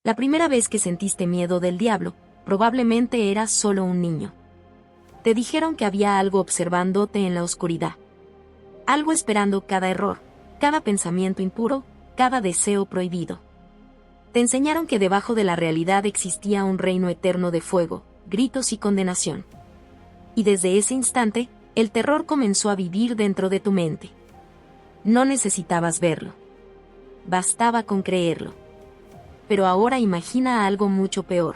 La primera vez que sentiste miedo del diablo, probablemente eras solo un niño. Te dijeron que había algo observándote en la oscuridad. Algo esperando cada error, cada pensamiento impuro, cada deseo prohibido. Te enseñaron que debajo de la realidad existía un reino eterno de fuego, gritos y condenación. Y desde ese instante, el terror comenzó a vivir dentro de tu mente. No necesitabas verlo. Bastaba con creerlo. Pero ahora imagina algo mucho peor.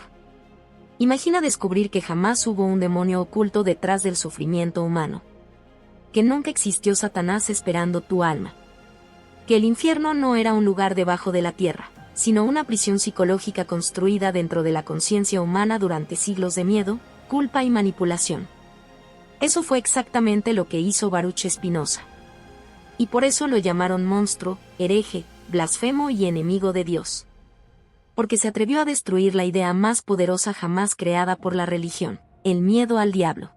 Imagina descubrir que jamás hubo un demonio oculto detrás del sufrimiento humano. Que nunca existió Satanás esperando tu alma. Que el infierno no era un lugar debajo de la tierra, sino una prisión psicológica construida dentro de la conciencia humana durante siglos de miedo, culpa y manipulación. Eso fue exactamente lo que hizo Baruch Spinoza. Y por eso lo llamaron monstruo, hereje, blasfemo y enemigo de Dios. Porque se atrevió a destruir la idea más poderosa jamás creada por la religión, el miedo al diablo.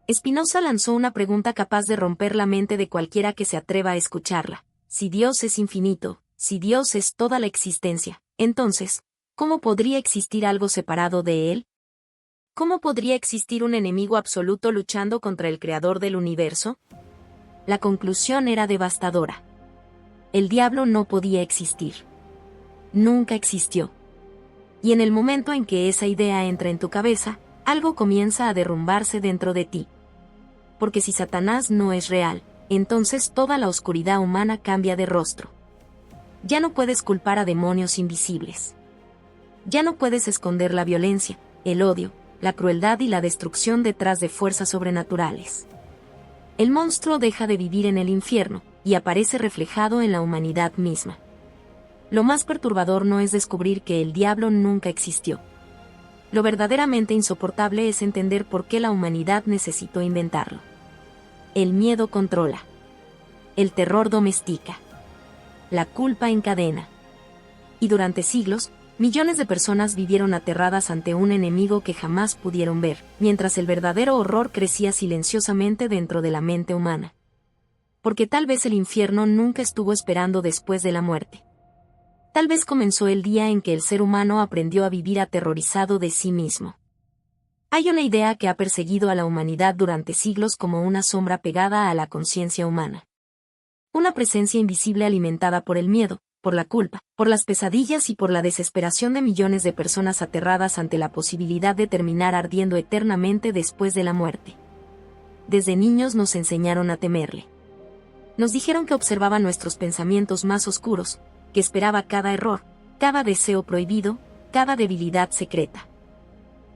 Spinoza lanzó una pregunta capaz de romper la mente de cualquiera que se atreva a escucharla. Si Dios es infinito, si Dios es toda la existencia, entonces, ¿cómo podría existir algo separado de Él? ¿Cómo podría existir un enemigo absoluto luchando contra el creador del universo? La conclusión era devastadora. El diablo no podía existir. Nunca existió. Y en el momento en que esa idea entra en tu cabeza, algo comienza a derrumbarse dentro de ti. Porque si Satanás no es real, entonces toda la oscuridad humana cambia de rostro. Ya no puedes culpar a demonios invisibles. Ya no puedes esconder la violencia, el odio, la crueldad y la destrucción detrás de fuerzas sobrenaturales. El monstruo deja de vivir en el infierno, y aparece reflejado en la humanidad misma. Lo más perturbador no es descubrir que el diablo nunca existió. Lo verdaderamente insoportable es entender por qué la humanidad necesitó inventarlo. El miedo controla. El terror domestica. La culpa encadena. Y durante siglos, millones de personas vivieron aterradas ante un enemigo que jamás pudieron ver, mientras el verdadero horror crecía silenciosamente dentro de la mente humana. Porque tal vez el infierno nunca estuvo esperando después de la muerte. Tal vez comenzó el día en que el ser humano aprendió a vivir aterrorizado de sí mismo. Hay una idea que ha perseguido a la humanidad durante siglos como una sombra pegada a la conciencia humana. Una presencia invisible alimentada por el miedo, por la culpa, por las pesadillas y por la desesperación de millones de personas aterradas ante la posibilidad de terminar ardiendo eternamente después de la muerte. Desde niños nos enseñaron a temerle. Nos dijeron que observaba nuestros pensamientos más oscuros, que esperaba cada error, cada deseo prohibido, cada debilidad secreta.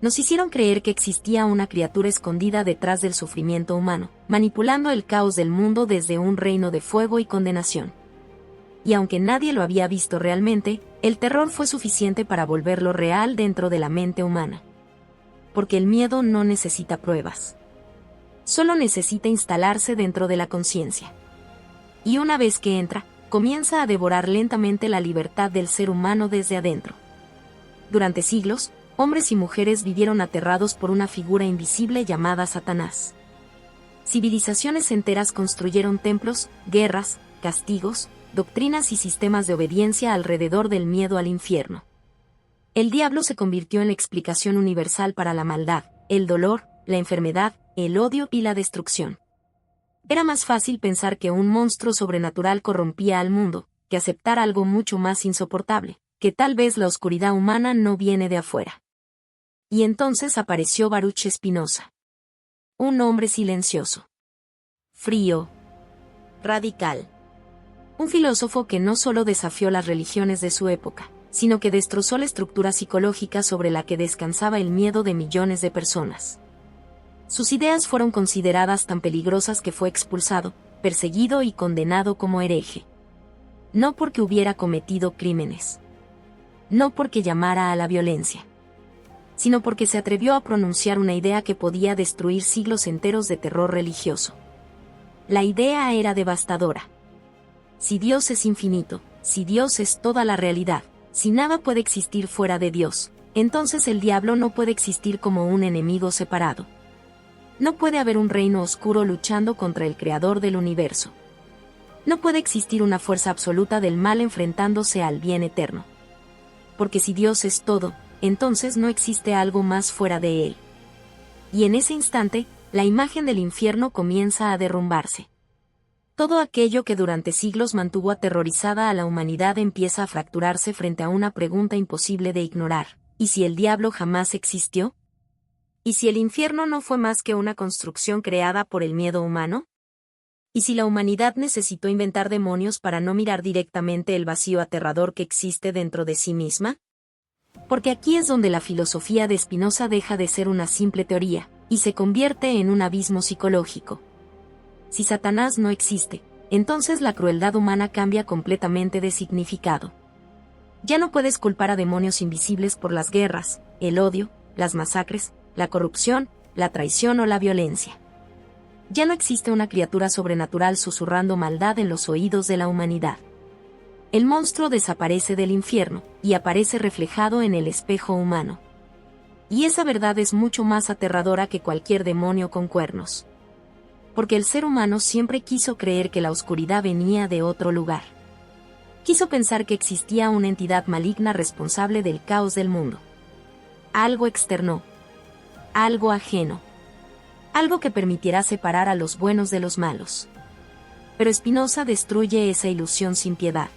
Nos hicieron creer que existía una criatura escondida detrás del sufrimiento humano, manipulando el caos del mundo desde un reino de fuego y condenación. Y aunque nadie lo había visto realmente, el terror fue suficiente para volverlo real dentro de la mente humana. Porque el miedo no necesita pruebas. Solo necesita instalarse dentro de la conciencia. Y una vez que entra, comienza a devorar lentamente la libertad del ser humano desde adentro. Durante siglos, hombres y mujeres vivieron aterrados por una figura invisible llamada Satanás. Civilizaciones enteras construyeron templos, guerras, castigos, doctrinas y sistemas de obediencia alrededor del miedo al infierno. El diablo se convirtió en la explicación universal para la maldad, el dolor, la enfermedad, el odio y la destrucción. Era más fácil pensar que un monstruo sobrenatural corrompía al mundo, que aceptar algo mucho más insoportable, que tal vez la oscuridad humana no viene de afuera. Y entonces apareció Baruch Spinoza. Un hombre silencioso. Frío. Radical. Un filósofo que no solo desafió las religiones de su época, sino que destrozó la estructura psicológica sobre la que descansaba el miedo de millones de personas. Sus ideas fueron consideradas tan peligrosas que fue expulsado, perseguido y condenado como hereje. No porque hubiera cometido crímenes. No porque llamara a la violencia. Sino porque se atrevió a pronunciar una idea que podía destruir siglos enteros de terror religioso. La idea era devastadora. Si Dios es infinito, si Dios es toda la realidad, si nada puede existir fuera de Dios, entonces el diablo no puede existir como un enemigo separado. No puede haber un reino oscuro luchando contra el creador del universo. No puede existir una fuerza absoluta del mal enfrentándose al bien eterno. porque si Dios es todo, entonces no existe algo más fuera de él. Y en ese instante, la imagen del infierno comienza a derrumbarse. Todo aquello que durante siglos mantuvo aterrorizada a la humanidad empieza a fracturarse frente a una pregunta imposible de ignorar. ¿Y si el diablo jamás existió? ¿Y si el infierno no fue más que una construcción creada por el miedo humano? ¿Y si la humanidad necesitó inventar demonios para no mirar directamente el vacío aterrador que existe dentro de sí misma? Porque aquí es donde la filosofía de Spinoza deja de ser una simple teoría, y se convierte en un abismo psicológico. Si Satanás no existe, entonces la crueldad humana cambia completamente de significado. Ya no puedes culpar a demonios invisibles por las guerras, el odio, las masacres, la corrupción, la traición o la violencia. Ya no existe una criatura sobrenatural susurrando maldad en los oídos de la humanidad. El monstruo desaparece del infierno, y aparece reflejado en el espejo humano. Y esa verdad es mucho más aterradora que cualquier demonio con cuernos. Porque el ser humano siempre quiso creer que la oscuridad venía de otro lugar. Quiso pensar que existía una entidad maligna responsable del caos del mundo. Algo externo. Algo ajeno. Algo que permitiera separar a los buenos de los malos. Pero Spinoza destruye esa ilusión sin piedad.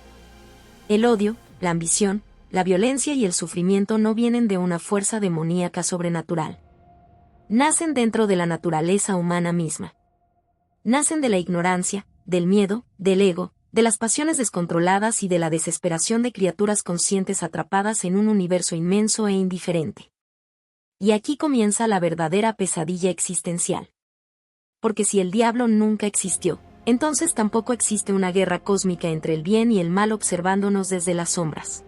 El odio, la ambición, la violencia y el sufrimiento no vienen de una fuerza demoníaca sobrenatural. Nacen dentro de la naturaleza humana misma. Nacen de la ignorancia, del miedo, del ego, de las pasiones descontroladas y de la desesperación de criaturas conscientes atrapadas en un universo inmenso e indiferente. Y aquí comienza la verdadera pesadilla existencial. Porque si el diablo nunca existió, entonces tampoco existe una guerra cósmica entre el bien y el mal observándonos desde las sombras.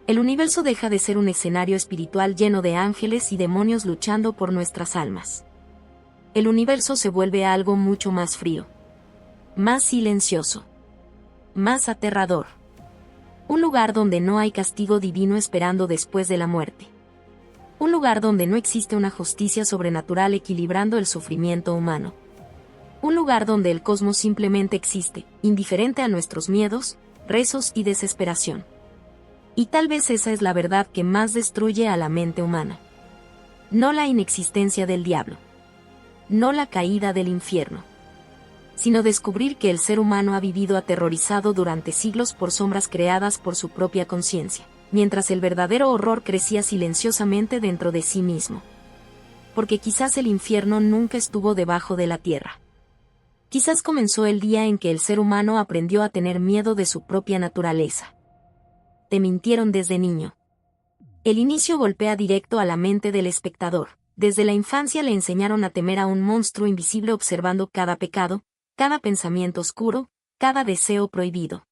El universo deja de ser un escenario espiritual lleno de ángeles y demonios luchando por nuestras almas. El universo se vuelve algo mucho más frío, más silencioso, más aterrador. Un lugar donde no hay castigo divino esperando después de la muerte. Un lugar donde no existe una justicia sobrenatural equilibrando el sufrimiento humano. Un lugar donde el cosmos simplemente existe, indiferente a nuestros miedos, rezos y desesperación. Y tal vez esa es la verdad que más destruye a la mente humana. No la inexistencia del diablo. No la caída del infierno. Sino descubrir que el ser humano ha vivido aterrorizado durante siglos por sombras creadas por su propia conciencia, mientras el verdadero horror crecía silenciosamente dentro de sí mismo. Porque quizás el infierno nunca estuvo debajo de la tierra. Quizás comenzó el día en que el ser humano aprendió a tener miedo de su propia naturaleza. Te mintieron desde niño. El inicio golpea directo a la mente del espectador. Desde la infancia le enseñaron a temer a un monstruo invisible observando cada pecado, cada pensamiento oscuro, cada deseo prohibido.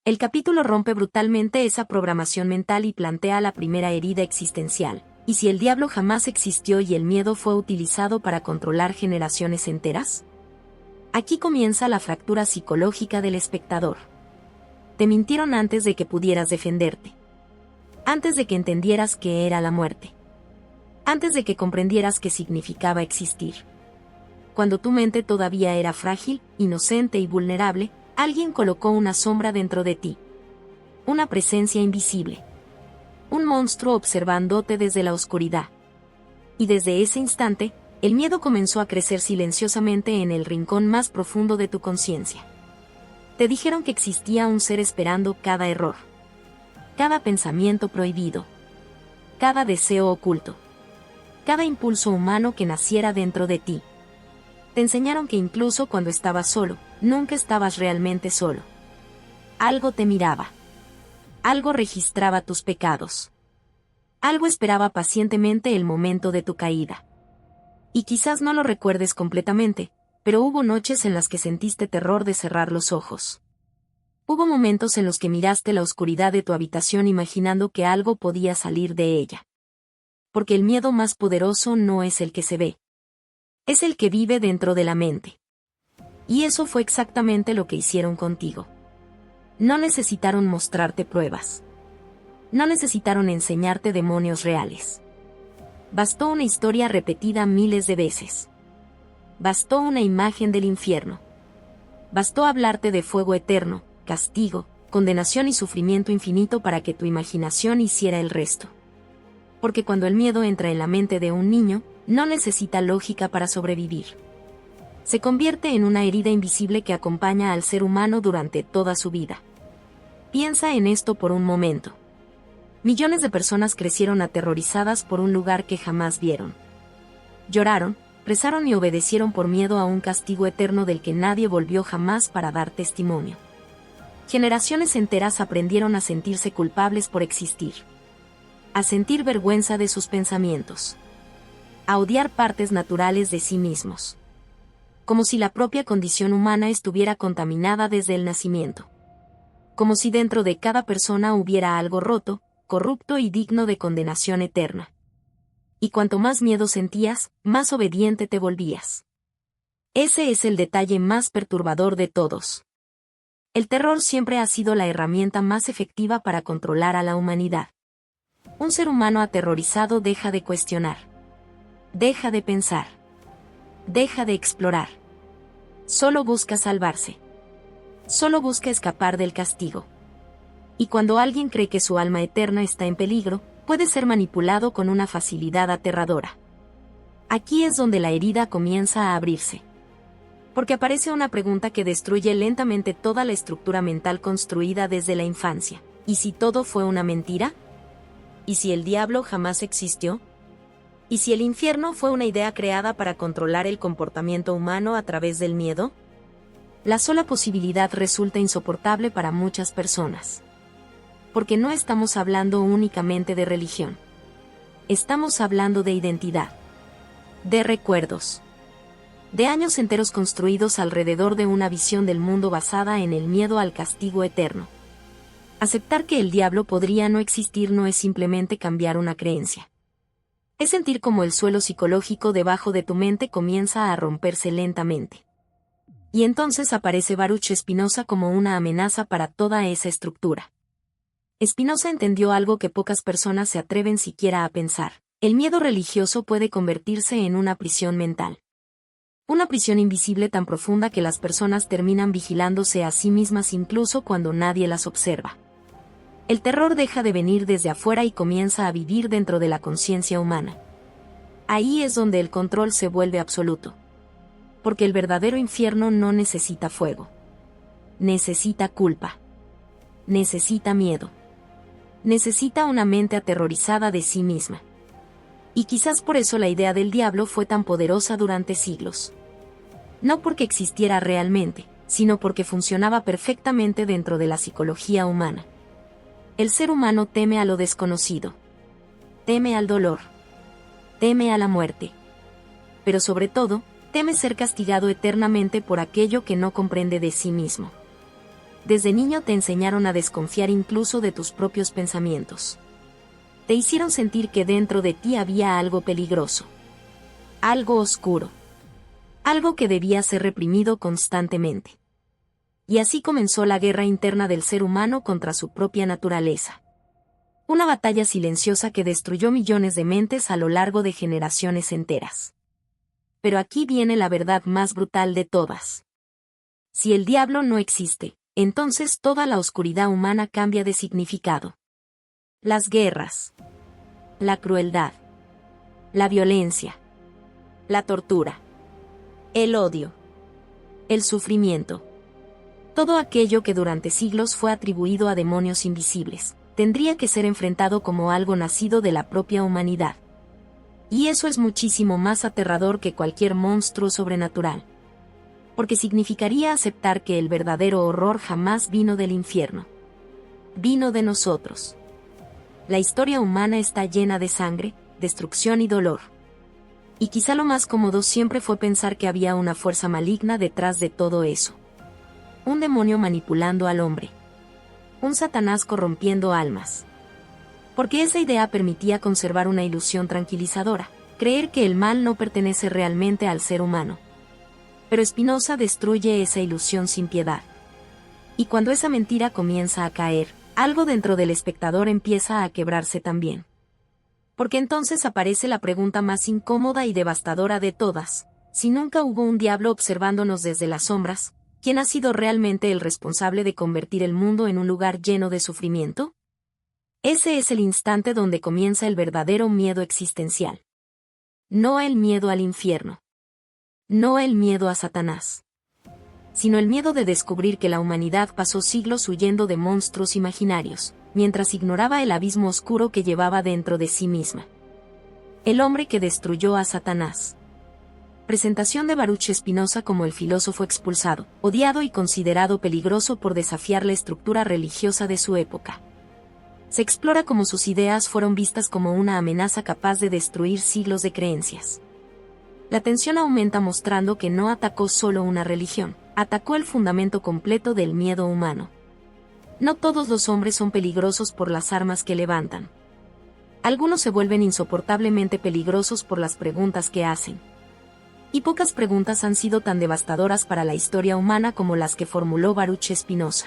El capítulo rompe brutalmente esa programación mental y plantea la primera herida existencial. ¿Y si el diablo jamás existió y el miedo fue utilizado para controlar generaciones enteras? Aquí comienza la fractura psicológica del espectador. Te mintieron antes de que pudieras defenderte. Antes de que entendieras qué era la muerte. Antes de que comprendieras qué significaba existir. Cuando tu mente todavía era frágil, inocente y vulnerable, alguien colocó una sombra dentro de ti. Una presencia invisible. Un monstruo observándote desde la oscuridad. Y desde ese instante, el miedo comenzó a crecer silenciosamente en el rincón más profundo de tu conciencia. Te dijeron que existía un ser esperando cada error. Cada pensamiento prohibido. Cada deseo oculto. Cada impulso humano que naciera dentro de ti. Te enseñaron que incluso cuando estabas solo, nunca estabas realmente solo. Algo te miraba. Algo registraba tus pecados. Algo esperaba pacientemente el momento de tu caída. Y quizás no lo recuerdes completamente, pero hubo noches en las que sentiste terror de cerrar los ojos. Hubo momentos en los que miraste la oscuridad de tu habitación imaginando que algo podía salir de ella. Porque el miedo más poderoso no es el que se ve. Es el que vive dentro de la mente. Y eso fue exactamente lo que hicieron contigo. No necesitaron mostrarte pruebas. No necesitaron enseñarte demonios reales. Bastó una historia repetida miles de veces. Bastó una imagen del infierno. Bastó hablarte de fuego eterno, castigo, condenación y sufrimiento infinito para que tu imaginación hiciera el resto. Porque cuando el miedo entra en la mente de un niño, no necesita lógica para sobrevivir. Se convierte en una herida invisible que acompaña al ser humano durante toda su vida. Piensa en esto por un momento. Millones de personas crecieron aterrorizadas por un lugar que jamás vieron. Lloraron, rezaron y obedecieron por miedo a un castigo eterno del que nadie volvió jamás para dar testimonio. Generaciones enteras aprendieron a sentirse culpables por existir. A sentir vergüenza de sus pensamientos. A odiar partes naturales de sí mismos. Como si la propia condición humana estuviera contaminada desde el nacimiento. Como si dentro de cada persona hubiera algo roto, corrupto y digno de condenación eterna. Y cuanto más miedo sentías, más obediente te volvías. Ese es el detalle más perturbador de todos. El terror siempre ha sido la herramienta más efectiva para controlar a la humanidad. Un ser humano aterrorizado deja de cuestionar. Deja de pensar. Deja de explorar. Solo busca salvarse. Solo busca escapar del castigo. Y cuando alguien cree que su alma eterna está en peligro, puede ser manipulado con una facilidad aterradora. Aquí es donde la herida comienza a abrirse. Porque aparece una pregunta que destruye lentamente toda la estructura mental construida desde la infancia. ¿Y si todo fue una mentira? ¿Y si el diablo jamás existió? ¿Y si el infierno fue una idea creada para controlar el comportamiento humano a través del miedo? La sola posibilidad resulta insoportable para muchas personas. Porque no estamos hablando únicamente de religión. Estamos hablando de identidad. De recuerdos. De años enteros construidos alrededor de una visión del mundo basada en el miedo al castigo eterno. Aceptar que el diablo podría no existir no es simplemente cambiar una creencia. Es sentir como el suelo psicológico debajo de tu mente comienza a romperse lentamente. Y entonces aparece Baruch Spinoza como una amenaza para toda esa estructura. Spinoza entendió algo que pocas personas se atreven siquiera a pensar. El miedo religioso puede convertirse en una prisión mental. Una prisión invisible tan profunda que las personas terminan vigilándose a sí mismas incluso cuando nadie las observa. El terror deja de venir desde afuera y comienza a vivir dentro de la conciencia humana. Ahí es donde el control se vuelve absoluto. Porque el verdadero infierno no necesita fuego. Necesita culpa. Necesita miedo. Necesita una mente aterrorizada de sí misma. Y quizás por eso la idea del diablo fue tan poderosa durante siglos. No porque existiera realmente, sino porque funcionaba perfectamente dentro de la psicología humana. El ser humano teme a lo desconocido. Teme al dolor. Teme a la muerte. Pero sobre todo, teme ser castigado eternamente por aquello que no comprende de sí mismo. Desde niño te enseñaron a desconfiar incluso de tus propios pensamientos. Te hicieron sentir que dentro de ti había algo peligroso. Algo oscuro. Algo que debía ser reprimido constantemente. Y así comenzó la guerra interna del ser humano contra su propia naturaleza. Una batalla silenciosa que destruyó millones de mentes a lo largo de generaciones enteras. Pero aquí viene la verdad más brutal de todas. Si el diablo no existe, entonces toda la oscuridad humana cambia de significado. Las guerras. La crueldad. La violencia. La tortura. El odio. El sufrimiento. Todo aquello que durante siglos fue atribuido a demonios invisibles, tendría que ser enfrentado como algo nacido de la propia humanidad. Y eso es muchísimo más aterrador que cualquier monstruo sobrenatural. Porque significaría aceptar que el verdadero horror jamás vino del infierno. Vino de nosotros. La historia humana está llena de sangre, destrucción y dolor. Y quizá lo más cómodo siempre fue pensar que había una fuerza maligna detrás de todo eso. Un demonio manipulando al hombre. Un Satanás corrompiendo almas. Porque esa idea permitía conservar una ilusión tranquilizadora, creer que el mal no pertenece realmente al ser humano. Pero Spinoza destruye esa ilusión sin piedad. Y cuando esa mentira comienza a caer, algo dentro del espectador empieza a quebrarse también. Porque entonces aparece la pregunta más incómoda y devastadora de todas: si nunca hubo un diablo observándonos desde las sombras, ¿Quién ha sido realmente el responsable de convertir el mundo en un lugar lleno de sufrimiento? Ese es el instante donde comienza el verdadero miedo existencial. No el miedo al infierno. No el miedo a Satanás. Sino el miedo de descubrir que la humanidad pasó siglos huyendo de monstruos imaginarios, mientras ignoraba el abismo oscuro que llevaba dentro de sí misma. El hombre que destruyó a Satanás. Presentación de Baruch Spinoza como el filósofo expulsado, odiado y considerado peligroso por desafiar la estructura religiosa de su época. Se explora cómo sus ideas fueron vistas como una amenaza capaz de destruir siglos de creencias. La tensión aumenta mostrando que no atacó solo una religión, atacó el fundamento completo del miedo humano. No todos los hombres son peligrosos por las armas que levantan. Algunos se vuelven insoportablemente peligrosos por las preguntas que hacen. Y pocas preguntas han sido tan devastadoras para la historia humana como las que formuló Baruch Spinoza.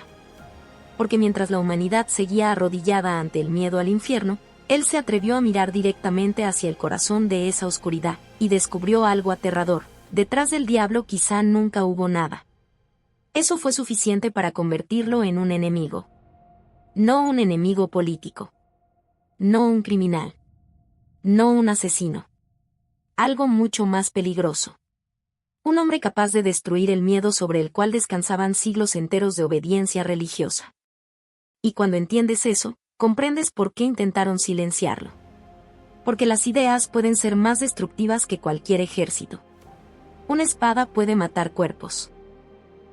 Porque mientras la humanidad seguía arrodillada ante el miedo al infierno, él se atrevió a mirar directamente hacia el corazón de esa oscuridad, y descubrió algo aterrador: detrás del diablo quizá nunca hubo nada. Eso fue suficiente para convertirlo en un enemigo. No un enemigo político. No un criminal. No un asesino. Algo mucho más peligroso. Un hombre capaz de destruir el miedo sobre el cual descansaban siglos enteros de obediencia religiosa. Y cuando entiendes eso, comprendes por qué intentaron silenciarlo. Porque las ideas pueden ser más destructivas que cualquier ejército. Una espada puede matar cuerpos.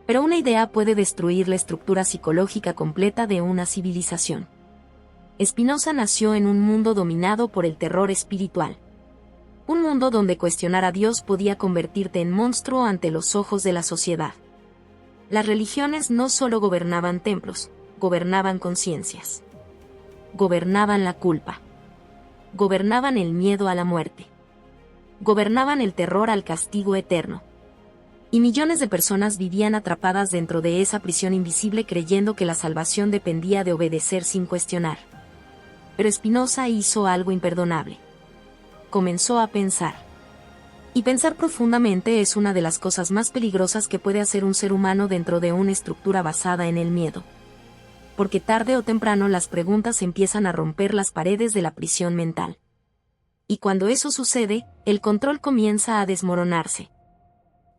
Pero una idea puede destruir la estructura psicológica completa de una civilización. Spinoza nació en un mundo dominado por el terror espiritual. Un mundo donde cuestionar a Dios podía convertirte en monstruo ante los ojos de la sociedad. Las religiones no solo gobernaban templos, gobernaban conciencias. Gobernaban la culpa. Gobernaban el miedo a la muerte. Gobernaban el terror al castigo eterno. Y millones de personas vivían atrapadas dentro de esa prisión invisible creyendo que la salvación dependía de obedecer sin cuestionar. Pero Spinoza hizo algo imperdonable. Comenzó a pensar. Y pensar profundamente es una de las cosas más peligrosas que puede hacer un ser humano dentro de una estructura basada en el miedo. Porque tarde o temprano las preguntas empiezan a romper las paredes de la prisión mental. Y cuando eso sucede, el control comienza a desmoronarse.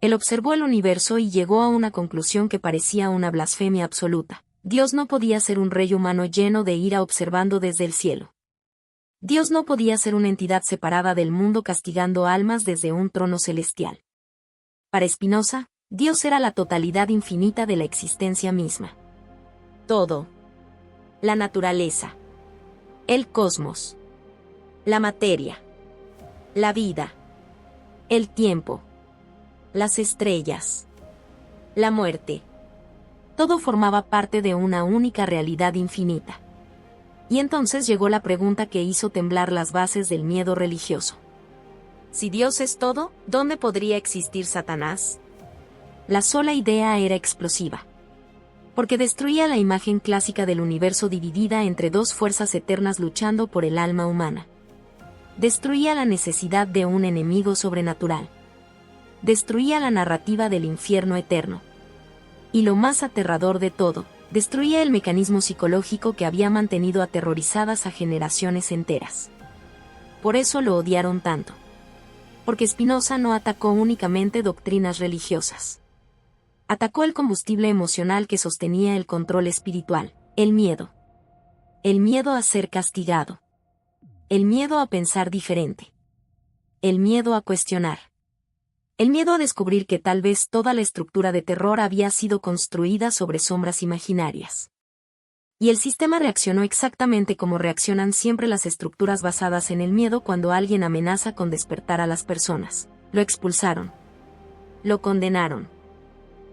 Él observó el universo y llegó a una conclusión que parecía una blasfemia absoluta. Dios no podía ser un rey humano lleno de ira observando desde el cielo. Dios no podía ser una entidad separada del mundo castigando almas desde un trono celestial. Para Spinoza, Dios era la totalidad infinita de la existencia misma. Todo. La naturaleza. El cosmos. La materia. La vida. El tiempo. Las estrellas. La muerte. Todo formaba parte de una única realidad infinita. Y entonces llegó la pregunta que hizo temblar las bases del miedo religioso. Si Dios es todo, ¿dónde podría existir Satanás? La sola idea era explosiva. Porque destruía la imagen clásica del universo dividida entre dos fuerzas eternas luchando por el alma humana. Destruía la necesidad de un enemigo sobrenatural. Destruía la narrativa del infierno eterno. Y lo más aterrador de todo, destruía el mecanismo psicológico que había mantenido aterrorizadas a generaciones enteras. Por eso lo odiaron tanto. Porque Spinoza no atacó únicamente doctrinas religiosas. Atacó el combustible emocional que sostenía el control espiritual, el miedo. El miedo a ser castigado. El miedo a pensar diferente. El miedo a cuestionar. El miedo a descubrir que tal vez toda la estructura de terror había sido construida sobre sombras imaginarias. Y el sistema reaccionó exactamente como reaccionan siempre las estructuras basadas en el miedo cuando alguien amenaza con despertar a las personas. Lo expulsaron. Lo condenaron.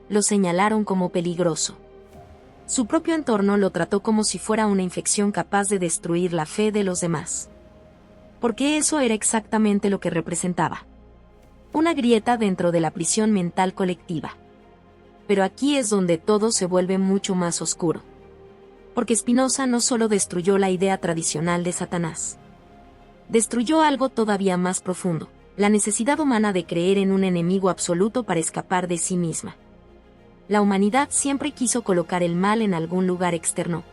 Lo señalaron como peligroso. Su propio entorno lo trató como si fuera una infección capaz de destruir la fe de los demás. Porque eso era exactamente lo que representaba. Una grieta dentro de la prisión mental colectiva. Pero aquí es donde todo se vuelve mucho más oscuro. Porque Spinoza no solo destruyó la idea tradicional de Satanás. Destruyó algo todavía más profundo, la necesidad humana de creer en un enemigo absoluto para escapar de sí misma. la humanidad siempre quiso colocar el mal en algún lugar externo.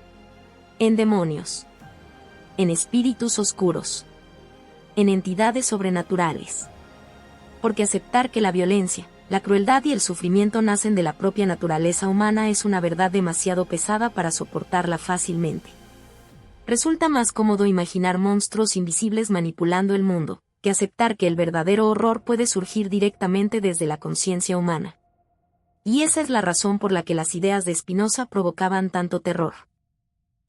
En demonios. En espíritus oscuros. En entidades sobrenaturales. Porque aceptar que la violencia, la crueldad y el sufrimiento nacen de la propia naturaleza humana es una verdad demasiado pesada para soportarla fácilmente. Resulta más cómodo imaginar monstruos invisibles manipulando el mundo, que aceptar que el verdadero horror puede surgir directamente desde la conciencia humana. Y esa es la razón por la que las ideas de Spinoza provocaban tanto terror.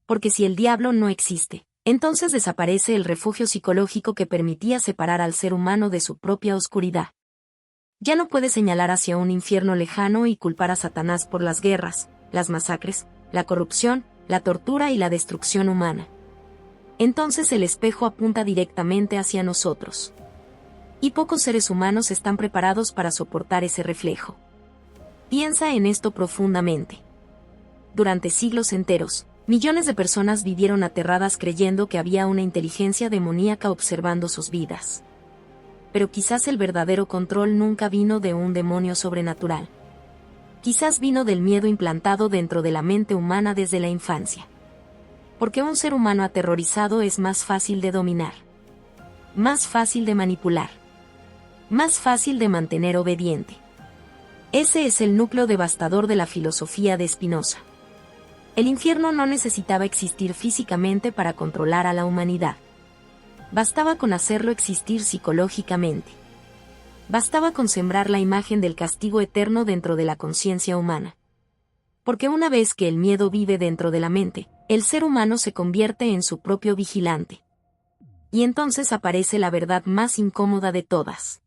Porque si el diablo no existe, entonces desaparece el refugio psicológico que permitía separar al ser humano de su propia oscuridad. Ya no puede señalar hacia un infierno lejano y culpar a Satanás por las guerras, las masacres, la corrupción, la tortura y la destrucción humana. Entonces el espejo apunta directamente hacia nosotros. Y pocos seres humanos están preparados para soportar ese reflejo. Piensa en esto profundamente. Durante siglos enteros, millones de personas vivieron aterradas creyendo que había una inteligencia demoníaca observando sus vidas. Pero quizás el verdadero control nunca vino de un demonio sobrenatural. Quizás vino del miedo implantado dentro de la mente humana desde la infancia. Porque un ser humano aterrorizado es más fácil de dominar. Más fácil de manipular. Más fácil de mantener obediente. Ese es el núcleo devastador de la filosofía de Spinoza. El infierno no necesitaba existir físicamente para controlar a la humanidad. Bastaba con hacerlo existir psicológicamente. Bastaba con sembrar la imagen del castigo eterno dentro de la conciencia humana. Porque una vez que el miedo vive dentro de la mente, el ser humano se convierte en su propio vigilante. Y entonces aparece la verdad más incómoda de todas.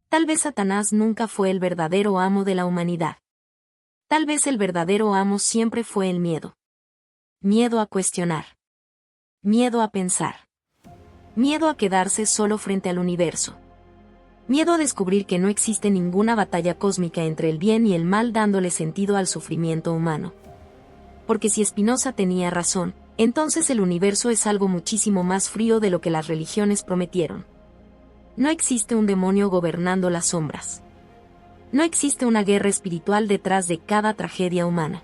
Tal vez Satanás nunca fue el verdadero amo de la humanidad. Tal vez el verdadero amo siempre fue el miedo. Miedo a cuestionar. Miedo a pensar. Miedo a quedarse solo frente al universo. Miedo a descubrir que no existe ninguna batalla cósmica entre el bien y el mal dándole sentido al sufrimiento humano. Porque si Spinoza tenía razón, entonces el universo es algo muchísimo más frío de lo que las religiones prometieron. No existe un demonio gobernando las sombras. No existe una guerra espiritual detrás de cada tragedia humana.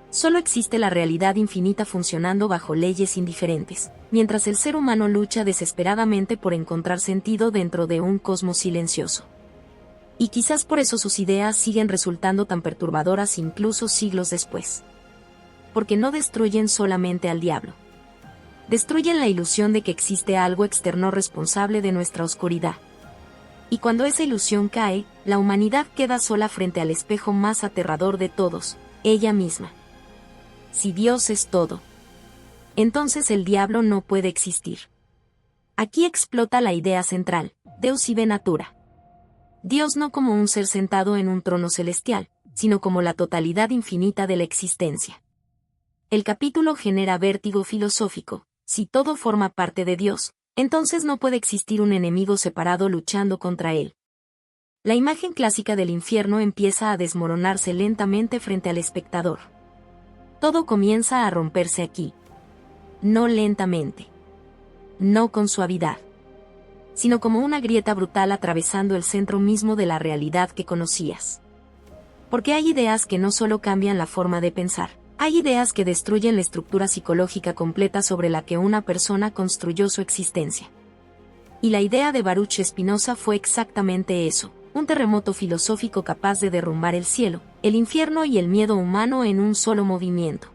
Solo existe la realidad infinita funcionando bajo leyes indiferentes, mientras el ser humano lucha desesperadamente por encontrar sentido dentro de un cosmos silencioso. Y quizás por eso sus ideas siguen resultando tan perturbadoras incluso siglos después. Porque no destruyen solamente al diablo. Destruyen la ilusión de que existe algo externo responsable de nuestra oscuridad. Y cuando esa ilusión cae, la humanidad queda sola frente al espejo más aterrador de todos, ella misma. Si Dios es todo, entonces el diablo no puede existir. Aquí explota la idea central, Deus ibe natura. Dios no como un ser sentado en un trono celestial, sino como la totalidad infinita de la existencia. El capítulo genera vértigo filosófico. Si todo forma parte de Dios, entonces no puede existir un enemigo separado luchando contra él. La imagen clásica del infierno empieza a desmoronarse lentamente frente al espectador. Todo comienza a romperse aquí. No lentamente. No con suavidad. Sino como una grieta brutal atravesando el centro mismo de la realidad que conocías. Porque hay ideas que no solo cambian la forma de pensar. Hay ideas que destruyen la estructura psicológica completa sobre la que una persona construyó su existencia. Y la idea de Baruch Spinoza fue exactamente eso, un terremoto filosófico capaz de derrumbar el cielo, el infierno y el miedo humano en un solo movimiento.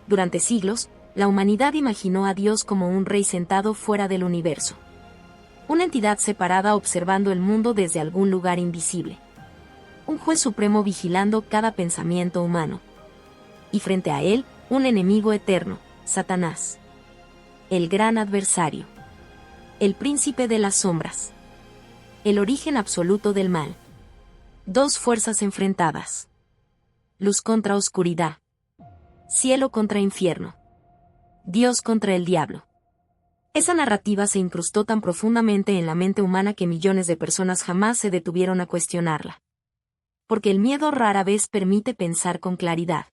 Durante siglos, la humanidad imaginó a Dios como un rey sentado fuera del universo. Una entidad separada observando el mundo desde algún lugar invisible. Un juez supremo vigilando cada pensamiento humano. Y frente a él, un enemigo eterno, Satanás. El gran adversario. El príncipe de las sombras. El origen absoluto del mal. Dos fuerzas enfrentadas. Luz contra oscuridad. Cielo contra infierno. Dios contra el diablo. Esa narrativa se incrustó tan profundamente en la mente humana que millones de personas jamás se detuvieron a cuestionarla. Porque el miedo rara vez permite pensar con claridad.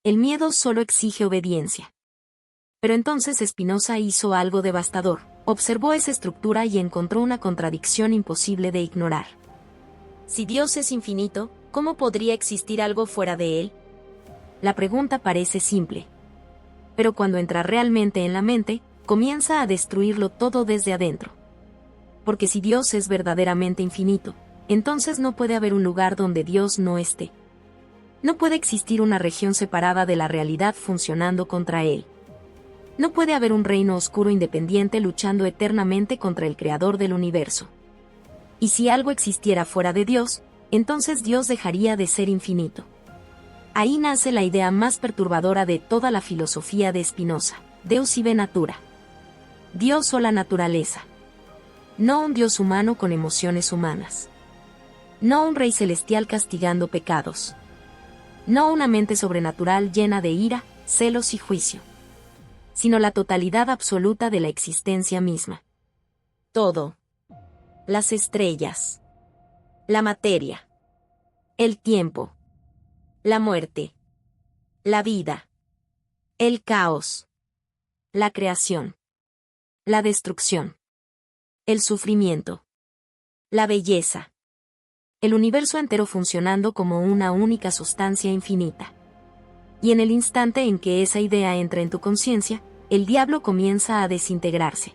El miedo solo exige obediencia. Pero entonces Spinoza hizo algo devastador, observó esa estructura y encontró una contradicción imposible de ignorar. Si Dios es infinito, ¿cómo podría existir algo fuera de él? La pregunta parece simple. Pero cuando entra realmente en la mente, comienza a destruirlo todo desde adentro. Porque si Dios es verdaderamente infinito, entonces no puede haber un lugar donde Dios no esté. No puede existir una región separada de la realidad funcionando contra él. No puede haber un reino oscuro independiente luchando eternamente contra el creador del universo. Y si algo existiera fuera de Dios, entonces Dios dejaría de ser infinito. Ahí nace la idea más perturbadora de toda la filosofía de Spinoza, Deus ibe natura. Dios o la naturaleza. No un Dios humano con emociones humanas. No un rey celestial castigando pecados. No una mente sobrenatural llena de ira, celos y juicio. Sino la totalidad absoluta de la existencia misma. Todo. Las estrellas. La materia. El tiempo. La muerte. La vida. El caos. La creación. La destrucción. El sufrimiento. La belleza. El universo entero funcionando como una única sustancia infinita. Y en el instante en que esa idea entra en tu conciencia, el diablo comienza a desintegrarse.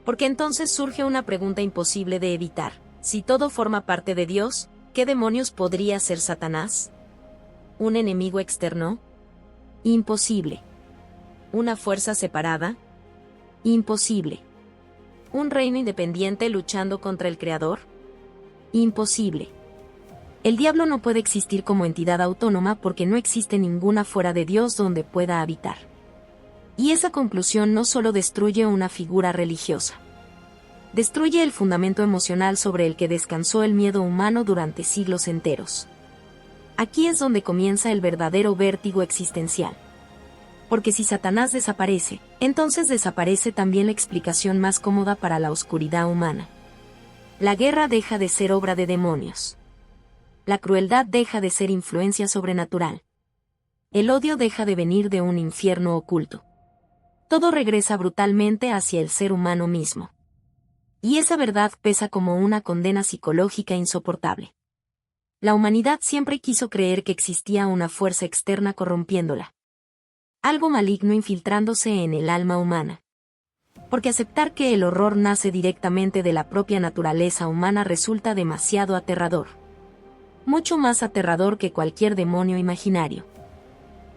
Porque entonces surge una pregunta imposible de evitar. Si todo forma parte de Dios, ¿qué demonios podría ser Satanás? ¿Un enemigo externo? Imposible. ¿Una fuerza separada? Imposible. ¿Un reino independiente luchando contra el Creador? Imposible. El diablo no puede existir como entidad autónoma porque no existe ninguna fuera de Dios donde pueda habitar. Y esa conclusión no solo destruye una figura religiosa. Destruye el fundamento emocional sobre el que descansó el miedo humano durante siglos enteros. Aquí es donde comienza el verdadero vértigo existencial. Porque si Satanás desaparece, entonces desaparece también la explicación más cómoda para la oscuridad humana. La guerra deja de ser obra de demonios. La crueldad deja de ser influencia sobrenatural. El odio deja de venir de un infierno oculto. Todo regresa brutalmente hacia el ser humano mismo. Y esa verdad pesa como una condena psicológica insoportable. La humanidad siempre quiso creer que existía una fuerza externa corrompiéndola. Algo maligno infiltrándose en el alma humana. Porque aceptar que el horror nace directamente de la propia naturaleza humana resulta demasiado aterrador. Mucho más aterrador que cualquier demonio imaginario.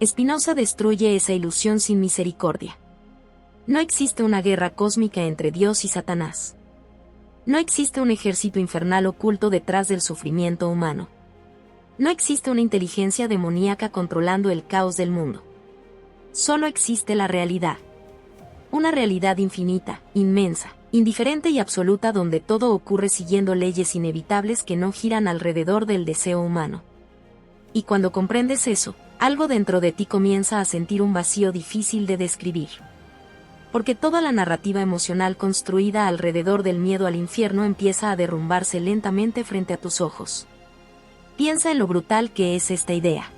Spinoza destruye esa ilusión sin misericordia. No existe una guerra cósmica entre Dios y Satanás. No existe un ejército infernal oculto detrás del sufrimiento humano. No existe una inteligencia demoníaca controlando el caos del mundo. Solo existe la realidad. Una realidad infinita, inmensa, indiferente y absoluta donde todo ocurre siguiendo leyes inevitables que no giran alrededor del deseo humano. Y cuando comprendes eso, algo dentro de ti comienza a sentir un vacío difícil de describir. Porque toda la narrativa emocional construida alrededor del miedo al infierno empieza a derrumbarse lentamente frente a tus ojos. Piensa en lo brutal que es esta idea.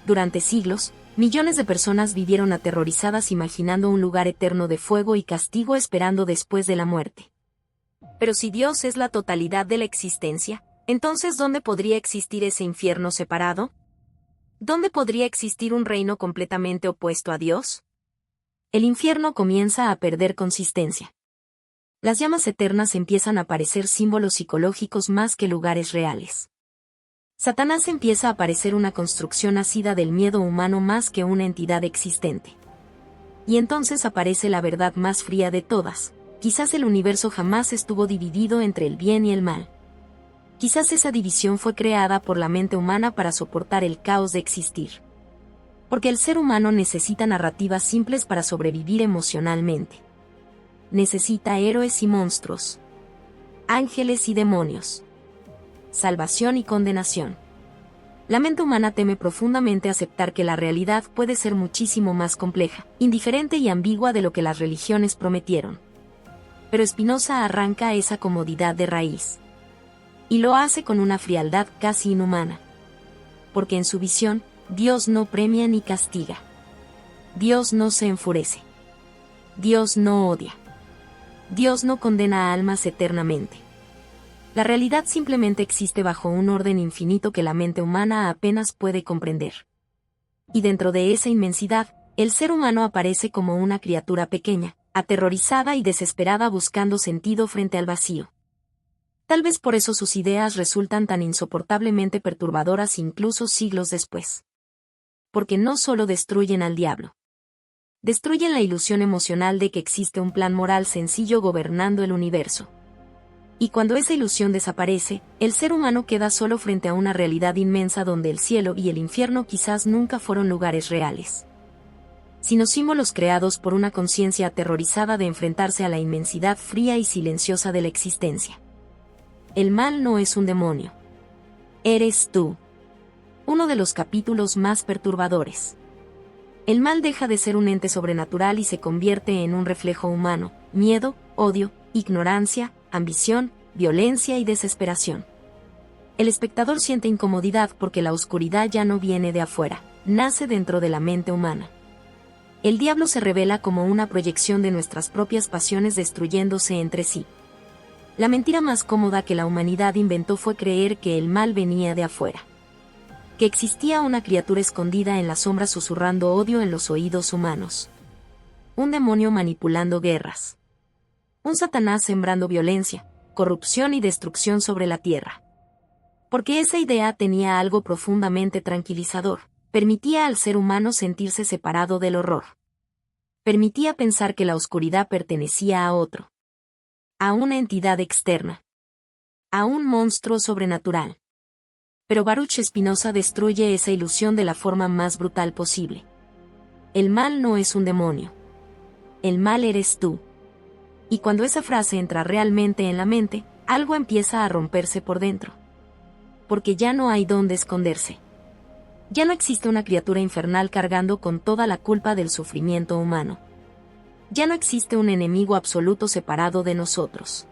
Durante siglos, millones de personas vivieron aterrorizadas imaginando un lugar eterno de fuego y castigo esperando después de la muerte. Pero si Dios es la totalidad de la existencia, entonces ¿dónde podría existir ese infierno separado? ¿Dónde podría existir un reino completamente opuesto a Dios? El infierno comienza a perder consistencia. Las llamas eternas empiezan a parecer símbolos psicológicos más que lugares reales. Satanás empieza a parecer una construcción nacida del miedo humano más que una entidad existente. Y entonces aparece la verdad más fría de todas. Quizás el universo jamás estuvo dividido entre el bien y el mal. Quizás esa división fue creada por la mente humana para soportar el caos de existir. Porque el ser humano necesita narrativas simples para sobrevivir emocionalmente. Necesita héroes y monstruos. Ángeles y demonios. Salvación y condenación. La mente humana teme profundamente aceptar que la realidad puede ser muchísimo más compleja, indiferente y ambigua de lo que las religiones prometieron. Pero Spinoza arranca esa comodidad de raíz. Y lo hace con una frialdad casi inhumana. Porque en su visión, Dios no premia ni castiga. Dios no se enfurece. Dios no odia. Dios no condena a almas eternamente. La realidad simplemente existe bajo un orden infinito que la mente humana apenas puede comprender. Y dentro de esa inmensidad, el ser humano aparece como una criatura pequeña, aterrorizada y desesperada buscando sentido frente al vacío. Tal vez por eso sus ideas resultan tan insoportablemente perturbadoras incluso siglos después. Porque no solo destruyen al diablo. Destruyen la ilusión emocional de que existe un plan moral sencillo gobernando el universo. Y cuando esa ilusión desaparece, el ser humano queda solo frente a una realidad inmensa donde el cielo y el infierno quizás nunca fueron lugares reales, sino símbolos creados por una conciencia aterrorizada de enfrentarse a la inmensidad fría y silenciosa de la existencia. El mal no es un demonio. Eres tú. Uno de los capítulos más perturbadores. El mal deja de ser un ente sobrenatural y se convierte en un reflejo humano: miedo, odio, ignorancia, ambición, violencia y desesperación. El espectador siente incomodidad porque la oscuridad ya no viene de afuera, nace dentro de la mente humana. El diablo se revela como una proyección de nuestras propias pasiones destruyéndose entre sí. La mentira más cómoda que la humanidad inventó fue creer que el mal venía de afuera. Que existía una criatura escondida en la sombra susurrando odio en los oídos humanos. Un demonio manipulando guerras. Un Satanás sembrando violencia, corrupción y destrucción sobre la tierra. Porque esa idea tenía algo profundamente tranquilizador: permitía al ser humano sentirse separado del horror. Permitía pensar que la oscuridad pertenecía a otro. A una entidad externa. A un monstruo sobrenatural. Pero Baruch Spinoza destruye esa ilusión de la forma más brutal posible. El mal no es un demonio. El mal eres tú. Y cuando esa frase entra realmente en la mente, algo empieza a romperse por dentro. Porque ya no hay dónde esconderse. Ya no existe una criatura infernal cargando con toda la culpa del sufrimiento humano. Ya no existe un enemigo absoluto separado de nosotros.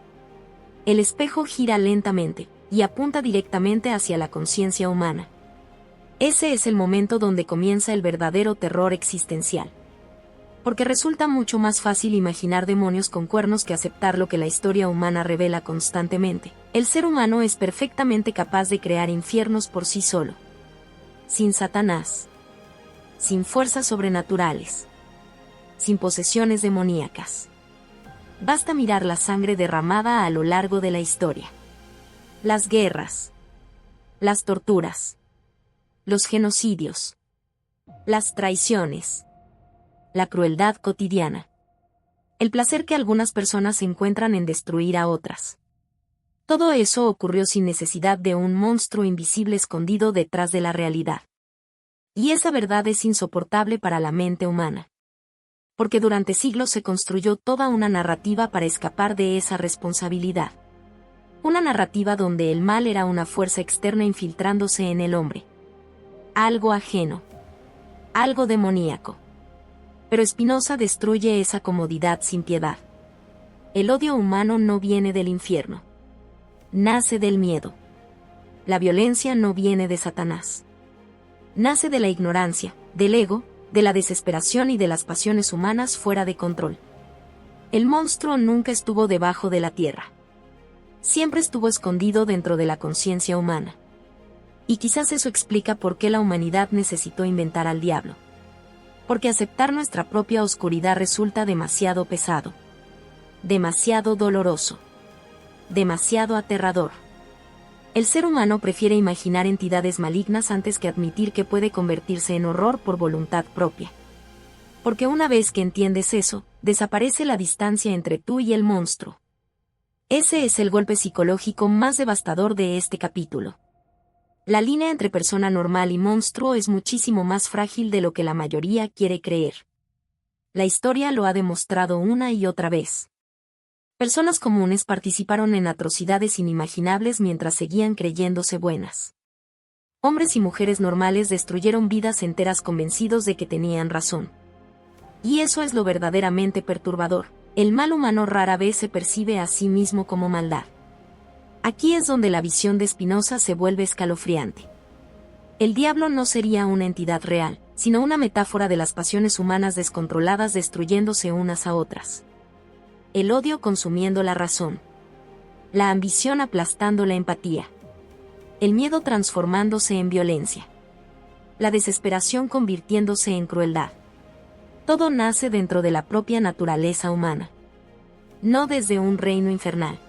El espejo gira lentamente, y apunta directamente hacia la conciencia humana. Ese es el momento donde comienza el verdadero terror existencial. Porque resulta mucho más fácil imaginar demonios con cuernos que aceptar lo que la historia humana revela constantemente: el ser humano es perfectamente capaz de crear infiernos por sí solo. Sin Satanás. Sin fuerzas sobrenaturales. Sin posesiones demoníacas. Basta mirar la sangre derramada a lo largo de la historia. Las guerras. Las torturas. Los genocidios. Las traiciones. La crueldad cotidiana. El placer que algunas personas encuentran en destruir a otras. Todo eso ocurrió sin necesidad de un monstruo invisible escondido detrás de la realidad. Y esa verdad es insoportable para la mente humana. Porque durante siglos se construyó toda una narrativa para escapar de esa responsabilidad. Una narrativa donde el mal era una fuerza externa infiltrándose en el hombre. Algo ajeno. Algo demoníaco. Pero Spinoza destruye esa comodidad sin piedad. El odio humano no viene del infierno. Nace del miedo. La violencia no viene de Satanás. Nace de la ignorancia, del ego, de la desesperación y de las pasiones humanas fuera de control. El monstruo nunca estuvo debajo de la tierra. Siempre estuvo escondido dentro de la conciencia humana. Y quizás eso explica por qué la humanidad necesitó inventar al diablo. Porque aceptar nuestra propia oscuridad resulta demasiado pesado. Demasiado doloroso. Demasiado aterrador. El ser humano prefiere imaginar entidades malignas antes que admitir que puede convertirse en horror por voluntad propia. Porque una vez que entiendes eso, desaparece la distancia entre tú y el monstruo. Ese es el golpe psicológico más devastador de este capítulo. La línea entre persona normal y monstruo es muchísimo más frágil de lo que la mayoría quiere creer. La historia lo ha demostrado una y otra vez. Personas comunes participaron en atrocidades inimaginables mientras seguían creyéndose buenas. Hombres y mujeres normales destruyeron vidas enteras convencidos de que tenían razón. Y eso es lo verdaderamente perturbador: el mal humano rara vez se percibe a sí mismo como maldad. Aquí es donde la visión de Spinoza se vuelve escalofriante. El diablo no sería una entidad real, sino una metáfora de las pasiones humanas descontroladas destruyéndose unas a otras. El odio consumiendo la razón. la ambición aplastando la empatía, el miedo transformándose en violencia, la desesperación convirtiéndose en crueldad. Todo nace dentro de la propia naturaleza humana, no desde un reino infernal.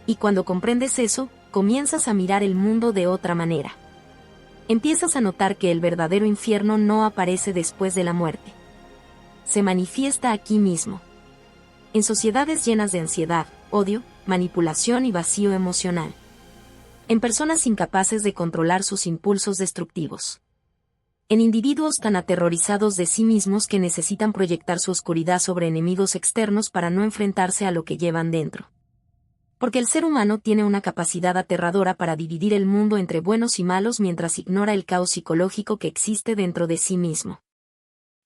Y cuando comprendes eso, comienzas a mirar el mundo de otra manera. Empiezas a notar que el verdadero infierno no aparece después de la muerte. Se manifiesta aquí mismo. En sociedades llenas de ansiedad, odio, manipulación y vacío emocional. En personas incapaces de controlar sus impulsos destructivos. En individuos tan aterrorizados de sí mismos que necesitan proyectar su oscuridad sobre enemigos externos para no enfrentarse a lo que llevan dentro. Porque el ser humano tiene una capacidad aterradora para dividir el mundo entre buenos y malos mientras ignora el caos psicológico que existe dentro de sí mismo.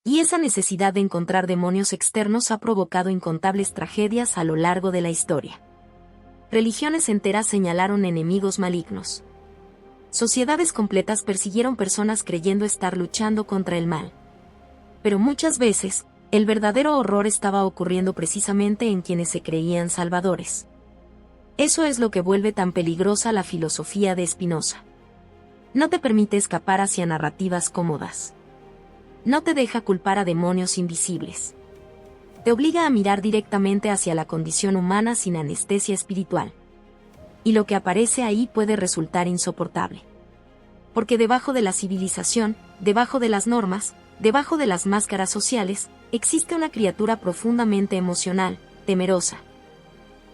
Y esa necesidad de encontrar demonios externos ha provocado incontables tragedias a lo largo de la historia. Religiones enteras señalaron enemigos malignos. Sociedades completas persiguieron personas creyendo estar luchando contra el mal. Pero muchas veces, el verdadero horror estaba ocurriendo precisamente en quienes se creían salvadores. Eso es lo que vuelve tan peligrosa la filosofía de Spinoza. No te permite escapar hacia narrativas cómodas. No te deja culpar a demonios invisibles. Te obliga a mirar directamente hacia la condición humana sin anestesia espiritual. Y lo que aparece ahí puede resultar insoportable. Porque debajo de la civilización, debajo de las normas, debajo de las máscaras sociales, existe una criatura profundamente emocional, temerosa,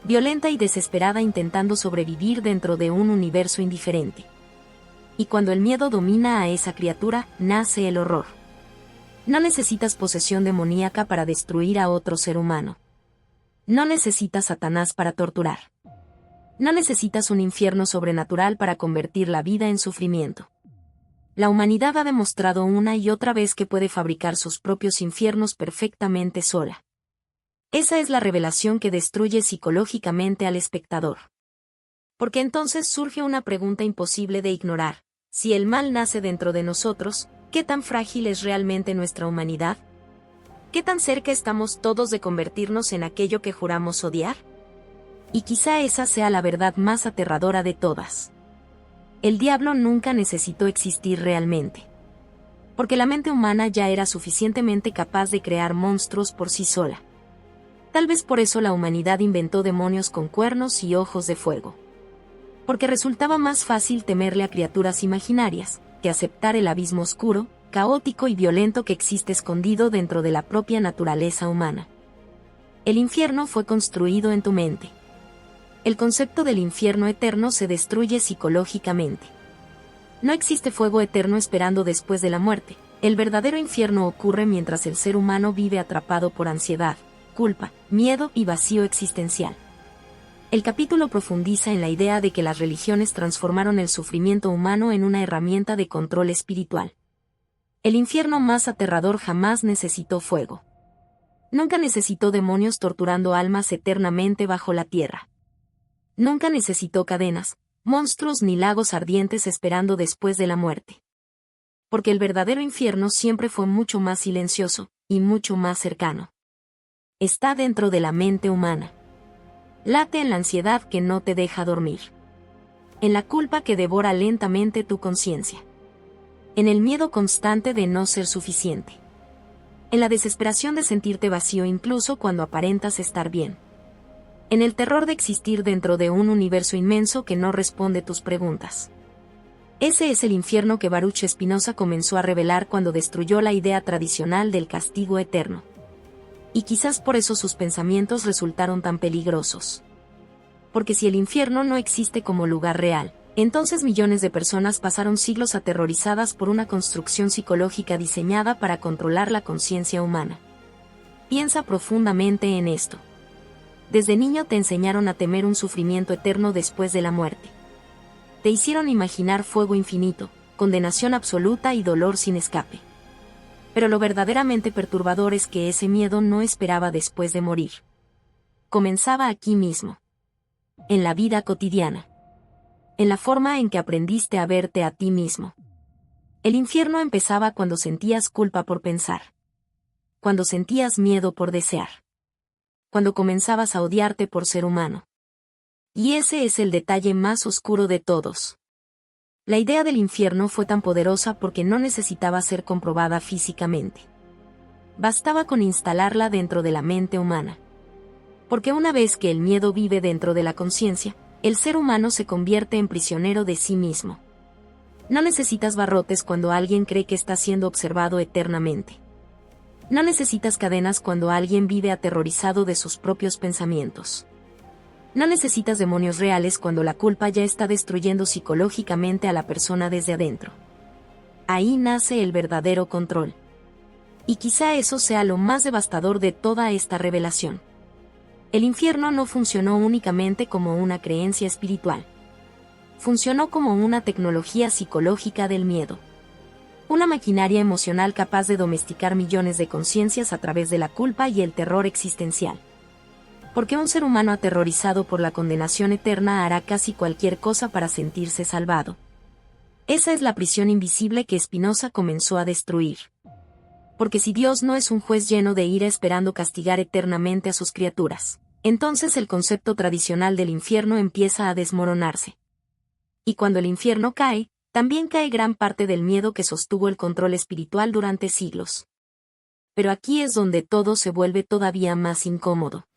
violenta y desesperada intentando sobrevivir dentro de un universo indiferente. Y cuando el miedo domina a esa criatura, nace el horror. No necesitas posesión demoníaca para destruir a otro ser humano. No necesitas Satanás para torturar. No necesitas un infierno sobrenatural para convertir la vida en sufrimiento. La humanidad ha demostrado una y otra vez que puede fabricar sus propios infiernos perfectamente sola. Esa es la revelación que destruye psicológicamente al espectador. Porque entonces surge una pregunta imposible de ignorar. Si el mal nace dentro de nosotros, ¿qué tan frágil es realmente nuestra humanidad? ¿Qué tan cerca estamos todos de convertirnos en aquello que juramos odiar? Y quizá esa sea la verdad más aterradora de todas. El diablo nunca necesitó existir realmente. Porque la mente humana ya era suficientemente capaz de crear monstruos por sí sola. Tal vez por eso la humanidad inventó demonios con cuernos y ojos de fuego. Porque resultaba más fácil temerle a criaturas imaginarias, que aceptar el abismo oscuro, caótico y violento que existe escondido dentro de la propia naturaleza humana. El infierno fue construido en tu mente. El concepto del infierno eterno se destruye psicológicamente. No existe fuego eterno esperando después de la muerte. El verdadero infierno ocurre mientras el ser humano vive atrapado por ansiedad, culpa, miedo y vacío existencial. El capítulo profundiza en la idea de que las religiones transformaron el sufrimiento humano en una herramienta de control espiritual. El infierno más aterrador jamás necesitó fuego. Nunca necesitó demonios torturando almas eternamente bajo la tierra. Nunca necesitó cadenas, monstruos ni lagos ardientes esperando después de la muerte. Porque el verdadero infierno siempre fue mucho más silencioso, y mucho más cercano. Está dentro de la mente humana. Late en la ansiedad que no te deja dormir. En la culpa que devora lentamente tu conciencia. En el miedo constante de no ser suficiente. En la desesperación de sentirte vacío incluso cuando aparentas estar bien. En el terror de existir dentro de un universo inmenso que no responde tus preguntas. Ese es el infierno que Baruch Spinoza comenzó a revelar cuando destruyó la idea tradicional del castigo eterno. Y quizás por eso sus pensamientos resultaron tan peligrosos. Porque si el infierno no existe como lugar real, entonces millones de personas pasaron siglos aterrorizadas por una construcción psicológica diseñada para controlar la conciencia humana. Piensa profundamente en esto. Desde niño te enseñaron a temer un sufrimiento eterno después de la muerte. Te hicieron imaginar fuego infinito, condenación absoluta y dolor sin escape. Pero lo verdaderamente perturbador es que ese miedo no esperaba después de morir. Comenzaba aquí mismo. En la vida cotidiana. En la forma en que aprendiste a verte a ti mismo. El infierno empezaba cuando sentías culpa por pensar. Cuando sentías miedo por desear. Cuando comenzabas a odiarte por ser humano. Y ese es el detalle más oscuro de todos. La idea del infierno fue tan poderosa porque no necesitaba ser comprobada físicamente. Bastaba con instalarla dentro de la mente humana. Porque una vez que el miedo vive dentro de la conciencia, el ser humano se convierte en prisionero de sí mismo. No necesitas barrotes cuando alguien cree que está siendo observado eternamente. No necesitas cadenas cuando alguien vive aterrorizado de sus propios pensamientos. No necesitas demonios reales cuando la culpa ya está destruyendo psicológicamente a la persona desde adentro. Ahí nace el verdadero control. Y quizá eso sea lo más devastador de toda esta revelación. El infierno no funcionó únicamente como una creencia espiritual. Funcionó como una tecnología psicológica del miedo. Una maquinaria emocional capaz de domesticar millones de conciencias a través de la culpa y el terror existencial. Porque un ser humano aterrorizado por la condenación eterna hará casi cualquier cosa para sentirse salvado. Esa es la prisión invisible que Spinoza comenzó a destruir. Porque si Dios no es un juez lleno de ira esperando castigar eternamente a sus criaturas, entonces el concepto tradicional del infierno empieza a desmoronarse. Y cuando el infierno cae, también cae gran parte del miedo que sostuvo el control espiritual durante siglos. Pero aquí es donde todo se vuelve todavía más incómodo.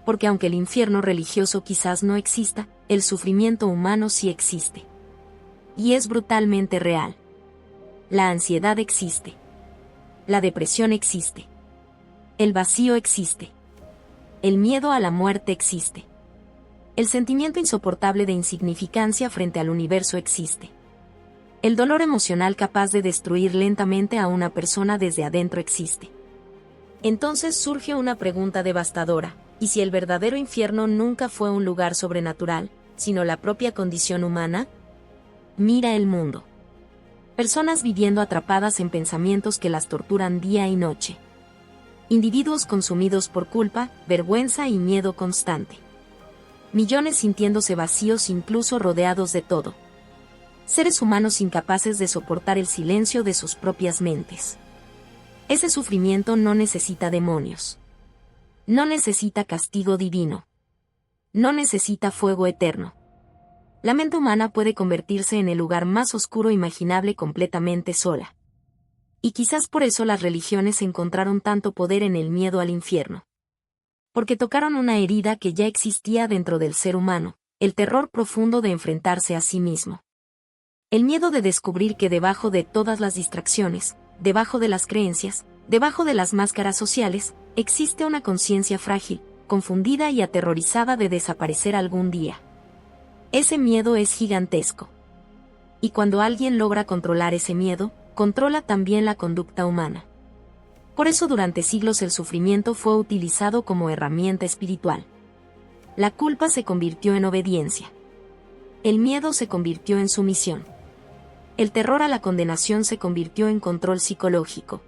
Porque aunque el infierno religioso quizás no exista, el sufrimiento humano sí existe. Y es brutalmente real. La ansiedad existe. La depresión existe. El vacío existe. El miedo a la muerte existe. El sentimiento insoportable de insignificancia frente al universo existe. El dolor emocional capaz de destruir lentamente a una persona desde adentro existe. Entonces surge una pregunta devastadora: ¿y si el verdadero infierno nunca fue un lugar sobrenatural, sino la propia condición humana? Mira el mundo. Personas viviendo atrapadas en pensamientos que las torturan día y noche. Individuos consumidos por culpa, vergüenza y miedo constante. Millones sintiéndose vacíos incluso rodeados de todo. Seres humanos incapaces de soportar el silencio de sus propias mentes. Ese sufrimiento no necesita demonios. No necesita castigo divino. No necesita fuego eterno. La mente humana puede convertirse en el lugar más oscuro imaginable completamente sola. Y quizás por eso las religiones encontraron tanto poder en el miedo al infierno. Porque tocaron una herida que ya existía dentro del ser humano, el terror profundo de enfrentarse a sí mismo. El miedo de descubrir que debajo de todas las distracciones, debajo de las creencias, debajo de las máscaras sociales, existe una conciencia frágil, confundida y aterrorizada de desaparecer algún día. Ese miedo es gigantesco. Y cuando alguien logra controlar ese miedo, controla también la conducta humana. Por eso durante siglos el sufrimiento fue utilizado como herramienta espiritual. La culpa se convirtió en obediencia. El miedo se convirtió en sumisión. El terror a la condenación se convirtió en control psicológico.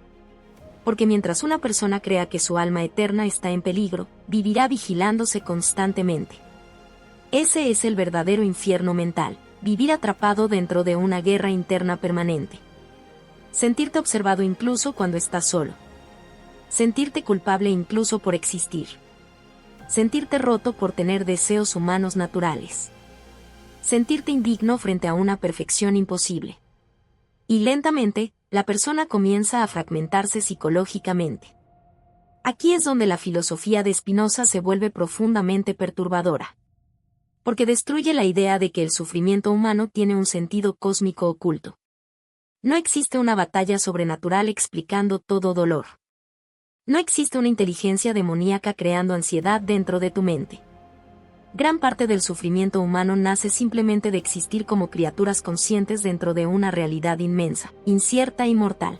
Porque mientras una persona crea que su alma eterna está en peligro, vivirá vigilándose constantemente. Ese es el verdadero infierno mental, vivir atrapado dentro de una guerra interna permanente. Sentirte observado incluso cuando estás solo. Sentirte culpable incluso por existir. Sentirte roto por tener deseos humanos naturales. Sentirte indigno frente a una perfección imposible. Y lentamente, la persona comienza a fragmentarse psicológicamente. Aquí es donde la filosofía de Spinoza se vuelve profundamente perturbadora. Porque destruye la idea de que el sufrimiento humano tiene un sentido cósmico oculto. No existe una batalla sobrenatural explicando todo dolor. No existe una inteligencia demoníaca creando ansiedad dentro de tu mente. Gran parte del sufrimiento humano nace simplemente de existir como criaturas conscientes dentro de una realidad inmensa, incierta y mortal.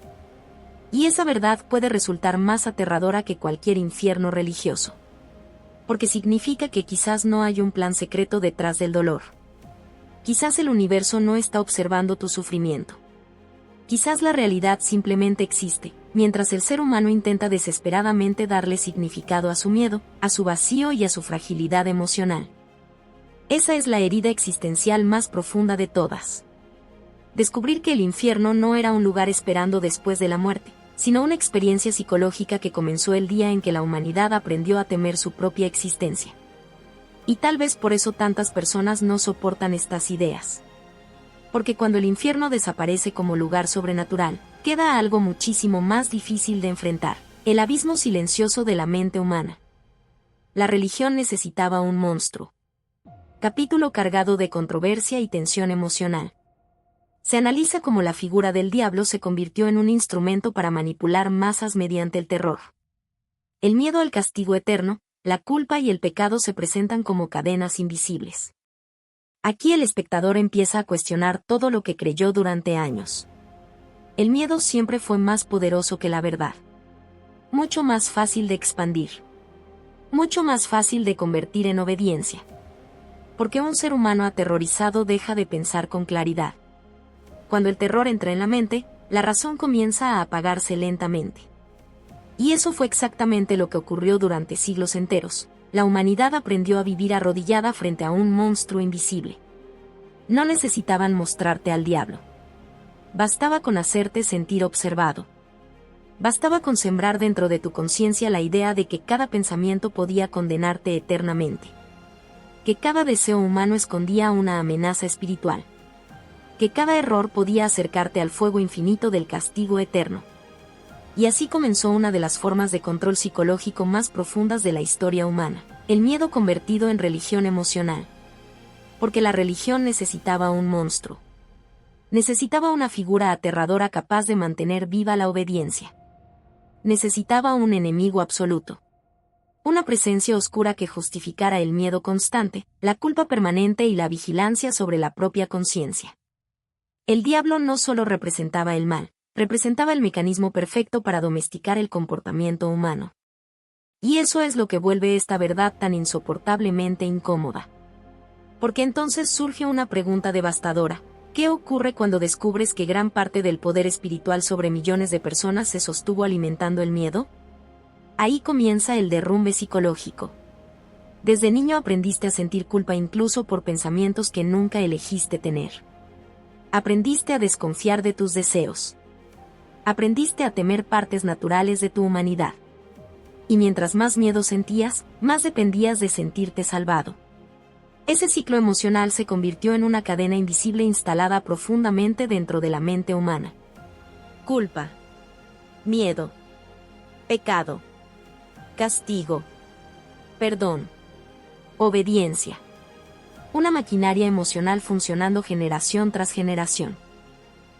Y esa verdad puede resultar más aterradora que cualquier infierno religioso. Porque significa que quizás no hay un plan secreto detrás del dolor. Quizás el universo no está observando tu sufrimiento. Quizás la realidad simplemente existe, mientras el ser humano intenta desesperadamente darle significado a su miedo, a su vacío y a su fragilidad emocional. Esa es la herida existencial más profunda de todas. Descubrir que el infierno no era un lugar esperando después de la muerte, sino una experiencia psicológica que comenzó el día en que la humanidad aprendió a temer su propia existencia. Y tal vez por eso tantas personas no soportan estas ideas. Porque cuando el infierno desaparece como lugar sobrenatural, queda algo muchísimo más difícil de enfrentar: el abismo silencioso de la mente humana. La religión necesitaba un monstruo. Capítulo cargado de controversia y tensión emocional. Se analiza cómo la figura del diablo se convirtió en un instrumento para manipular masas mediante el terror. El miedo al castigo eterno, la culpa y el pecado se presentan como cadenas invisibles. Aquí el espectador empieza a cuestionar todo lo que creyó durante años. El miedo siempre fue más poderoso que la verdad. Mucho más fácil de expandir. Mucho más fácil de convertir en obediencia. Porque un ser humano aterrorizado deja de pensar con claridad. Cuando el terror entra en la mente, la razón comienza a apagarse lentamente. Y eso fue exactamente lo que ocurrió durante siglos enteros. La humanidad aprendió a vivir arrodillada frente a un monstruo invisible. No necesitaban mostrarte al diablo. Bastaba con hacerte sentir observado. Bastaba con sembrar dentro de tu conciencia la idea de que cada pensamiento podía condenarte eternamente. Que cada deseo humano escondía una amenaza espiritual. Que cada error podía acercarte al fuego infinito del castigo eterno. Y así comenzó una de las formas de control psicológico más profundas de la historia humana: el miedo convertido en religión emocional. Porque la religión necesitaba un monstruo. Necesitaba una figura aterradora capaz de mantener viva la obediencia. Necesitaba un enemigo absoluto. Una presencia oscura que justificara el miedo constante, la culpa permanente y la vigilancia sobre la propia conciencia. El diablo no solo representaba el mal, representaba el mecanismo perfecto para domesticar el comportamiento humano. Y eso es lo que vuelve esta verdad tan insoportablemente incómoda. Porque entonces surge una pregunta devastadora: ¿qué ocurre cuando descubres que gran parte del poder espiritual sobre millones de personas se sostuvo alimentando el miedo? Ahí comienza el derrumbe psicológico. Desde niño aprendiste a sentir culpa incluso por pensamientos que nunca elegiste tener. Aprendiste a desconfiar de tus deseos. Aprendiste a temer partes naturales de tu humanidad. Y mientras más miedo sentías, más dependías de sentirte salvado. Ese ciclo emocional se convirtió en una cadena invisible instalada profundamente dentro de la mente humana. Culpa. Miedo. Pecado. Castigo. Perdón. Obediencia. Una maquinaria emocional funcionando generación tras generación.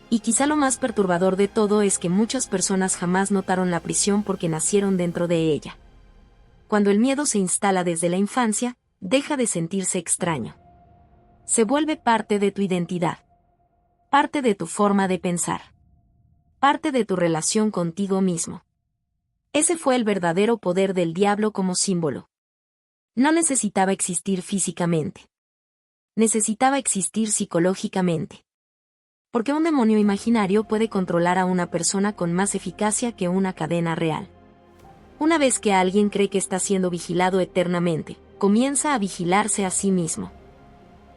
Y quizá lo más perturbador de todo es que muchas personas jamás notaron la prisión porque nacieron dentro de ella. Cuando el miedo se instala desde la infancia, deja de sentirse extraño. Se vuelve parte de tu identidad. Parte de tu forma de pensar. Parte de tu relación contigo mismo. Ese fue el verdadero poder del diablo como símbolo. No necesitaba existir físicamente. Necesitaba existir psicológicamente. Porque un demonio imaginario puede controlar a una persona con más eficacia que una cadena real. Una vez que alguien cree que está siendo vigilado eternamente, comienza a vigilarse a sí mismo.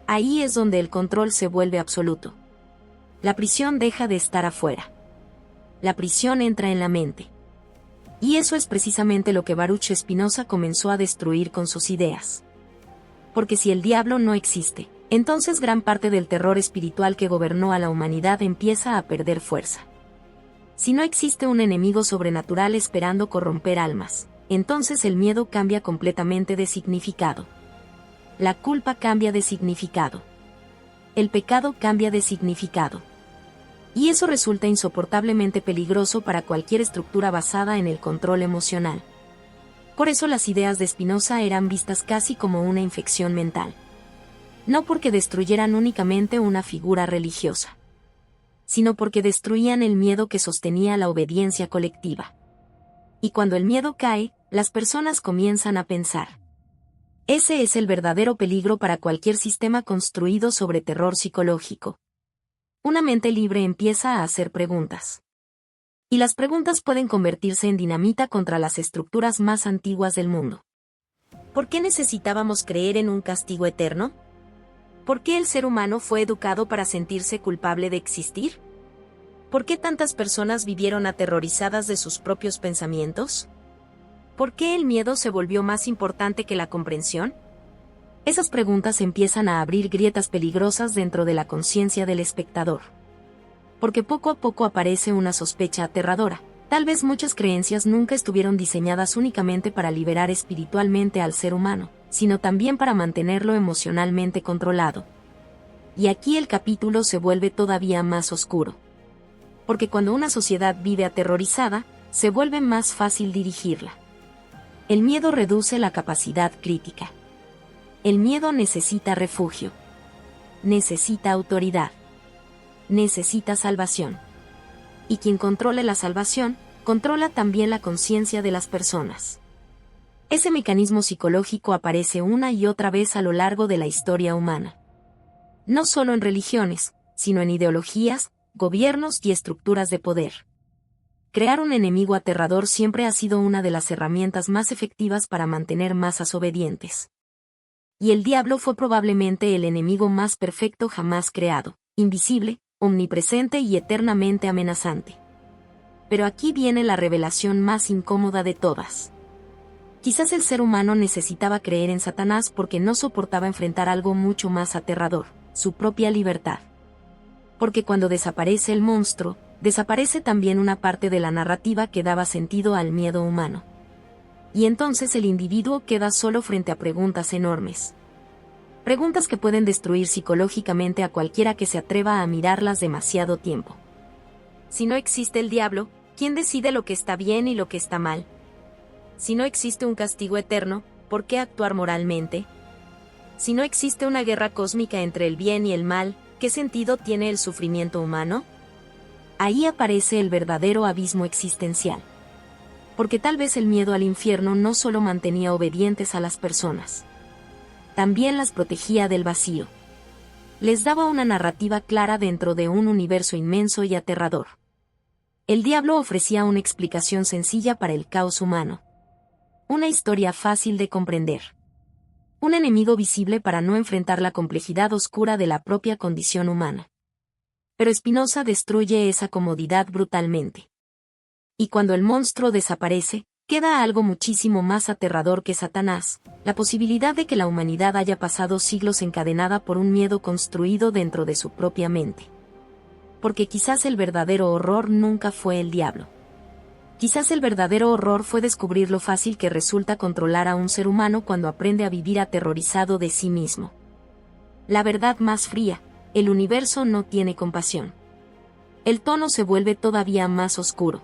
Ahí es donde el control se vuelve absoluto. La prisión deja de estar afuera. La prisión entra en la mente. Y eso es precisamente lo que Baruch Spinoza comenzó a destruir con sus ideas. Porque si el diablo no existe, entonces gran parte del terror espiritual que gobernó a la humanidad empieza a perder fuerza. Si no existe un enemigo sobrenatural esperando corromper almas, entonces el miedo cambia completamente de significado. La culpa cambia de significado. El pecado cambia de significado. Y eso resulta insoportablemente peligroso para cualquier estructura basada en el control emocional. Por eso las ideas de Spinoza eran vistas casi como una infección mental. No porque destruyeran únicamente una figura religiosa, sino porque destruían el miedo que sostenía la obediencia colectiva. Y cuando el miedo cae, las personas comienzan a pensar. Ese es el verdadero peligro para cualquier sistema construido sobre terror psicológico. Una mente libre empieza a hacer preguntas. Y las preguntas pueden convertirse en dinamita contra las estructuras más antiguas del mundo. ¿Por qué necesitábamos creer en un castigo eterno? ¿Por qué el ser humano fue educado para sentirse culpable de existir? ¿Por qué tantas personas vivieron aterrorizadas de sus propios pensamientos? ¿Por qué el miedo se volvió más importante que la comprensión? Esas preguntas empiezan a abrir grietas peligrosas dentro de la conciencia del espectador. Porque poco a poco aparece una sospecha aterradora. Tal vez muchas creencias nunca estuvieron diseñadas únicamente para liberar espiritualmente al ser humano, sino también para mantenerlo emocionalmente controlado. Y aquí el capítulo se vuelve todavía más oscuro. Porque cuando una sociedad vive aterrorizada, se vuelve más fácil dirigirla. El miedo reduce la capacidad crítica. El miedo necesita refugio. Necesita autoridad. Necesita salvación. Y quien controle la salvación, controla también la conciencia de las personas. Ese mecanismo psicológico aparece una y otra vez a lo largo de la historia humana. No solo en religiones, sino en ideologías, gobiernos y estructuras de poder. Crear un enemigo aterrador siempre ha sido una de las herramientas más efectivas para mantener masas obedientes. Y el diablo fue probablemente el enemigo más perfecto jamás creado, invisible, omnipresente y eternamente amenazante. Pero aquí viene la revelación más incómoda de todas. Quizás el ser humano necesitaba creer en Satanás porque no soportaba enfrentar algo mucho más aterrador, su propia libertad. Porque cuando desaparece el monstruo, desaparece también una parte de la narrativa que daba sentido al miedo humano. Y entonces el individuo queda solo frente a preguntas enormes. Preguntas que pueden destruir psicológicamente a cualquiera que se atreva a mirarlas demasiado tiempo. Si no existe el diablo, ¿quién decide lo que está bien y lo que está mal? Si no existe un castigo eterno, ¿por qué actuar moralmente? Si no existe una guerra cósmica entre el bien y el mal, ¿qué sentido tiene el sufrimiento humano? Ahí aparece el verdadero abismo existencial. Porque tal vez el miedo al infierno no solo mantenía obedientes a las personas, también las protegía del vacío. Les daba una narrativa clara dentro de un universo inmenso y aterrador. El diablo ofrecía una explicación sencilla para el caos humano. Una historia fácil de comprender. Un enemigo visible para no enfrentar la complejidad oscura de la propia condición humana. Pero Spinoza destruye esa comodidad brutalmente. Y cuando el monstruo desaparece, queda algo muchísimo más aterrador que Satanás, la posibilidad de que la humanidad haya pasado siglos encadenada por un miedo construido dentro de su propia mente. Porque quizás el verdadero horror nunca fue el diablo. Quizás el verdadero horror fue descubrir lo fácil que resulta controlar a un ser humano cuando aprende a vivir aterrorizado de sí mismo. La verdad más fría, el universo no tiene compasión. El tono se vuelve todavía más oscuro.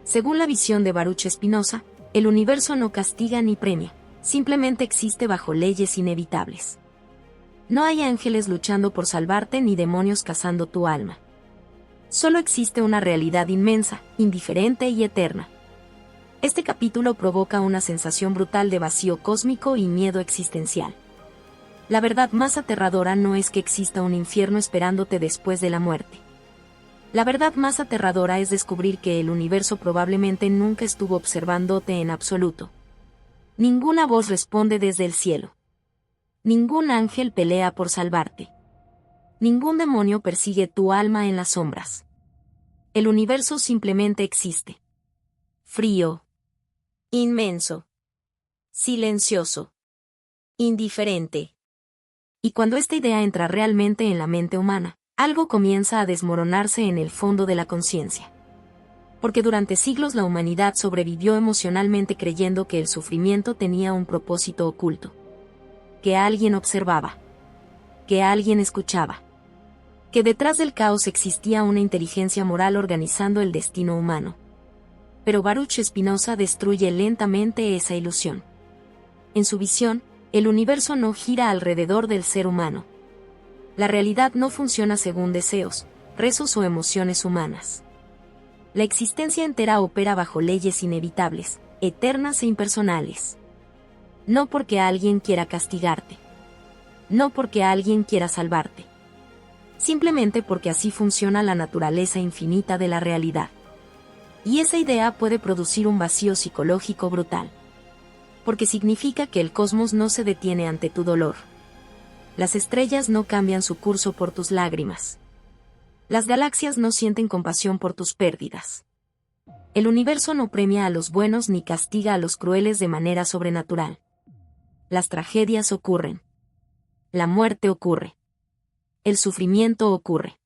Según la visión de Baruch Spinoza, el universo no castiga ni premia, simplemente existe bajo leyes inevitables. No hay ángeles luchando por salvarte ni demonios cazando tu alma. Solo existe una realidad inmensa, indiferente y eterna. Este capítulo provoca una sensación brutal de vacío cósmico y miedo existencial. La verdad más aterradora no es que exista un infierno esperándote después de la muerte. La verdad más aterradora es descubrir que el universo probablemente nunca estuvo observándote en absoluto. Ninguna voz responde desde el cielo. Ningún ángel pelea por salvarte. Ningún demonio persigue tu alma en las sombras. El universo simplemente existe. Frío. Inmenso. Silencioso. Indiferente. Y cuando esta idea entra realmente en la mente humana, algo comienza a desmoronarse en el fondo de la conciencia. Porque durante siglos la humanidad sobrevivió emocionalmente creyendo que el sufrimiento tenía un propósito oculto. Que alguien observaba. Que alguien escuchaba. Que detrás del caos existía una inteligencia moral organizando el destino humano. Pero Baruch Spinoza destruye lentamente esa ilusión. En su visión, el universo no gira alrededor del ser humano. La realidad no funciona según deseos, rezos o emociones humanas. La existencia entera opera bajo leyes inevitables, eternas e impersonales. No porque alguien quiera castigarte. No porque alguien quiera salvarte. Simplemente porque así funciona la naturaleza infinita de la realidad. Y esa idea puede producir un vacío psicológico brutal. Porque significa que el cosmos no se detiene ante tu dolor. Las estrellas no cambian su curso por tus lágrimas. Las galaxias no sienten compasión por tus pérdidas. El universo no premia a los buenos ni castiga a los crueles de manera sobrenatural. Las tragedias ocurren. la muerte ocurre. El sufrimiento ocurre.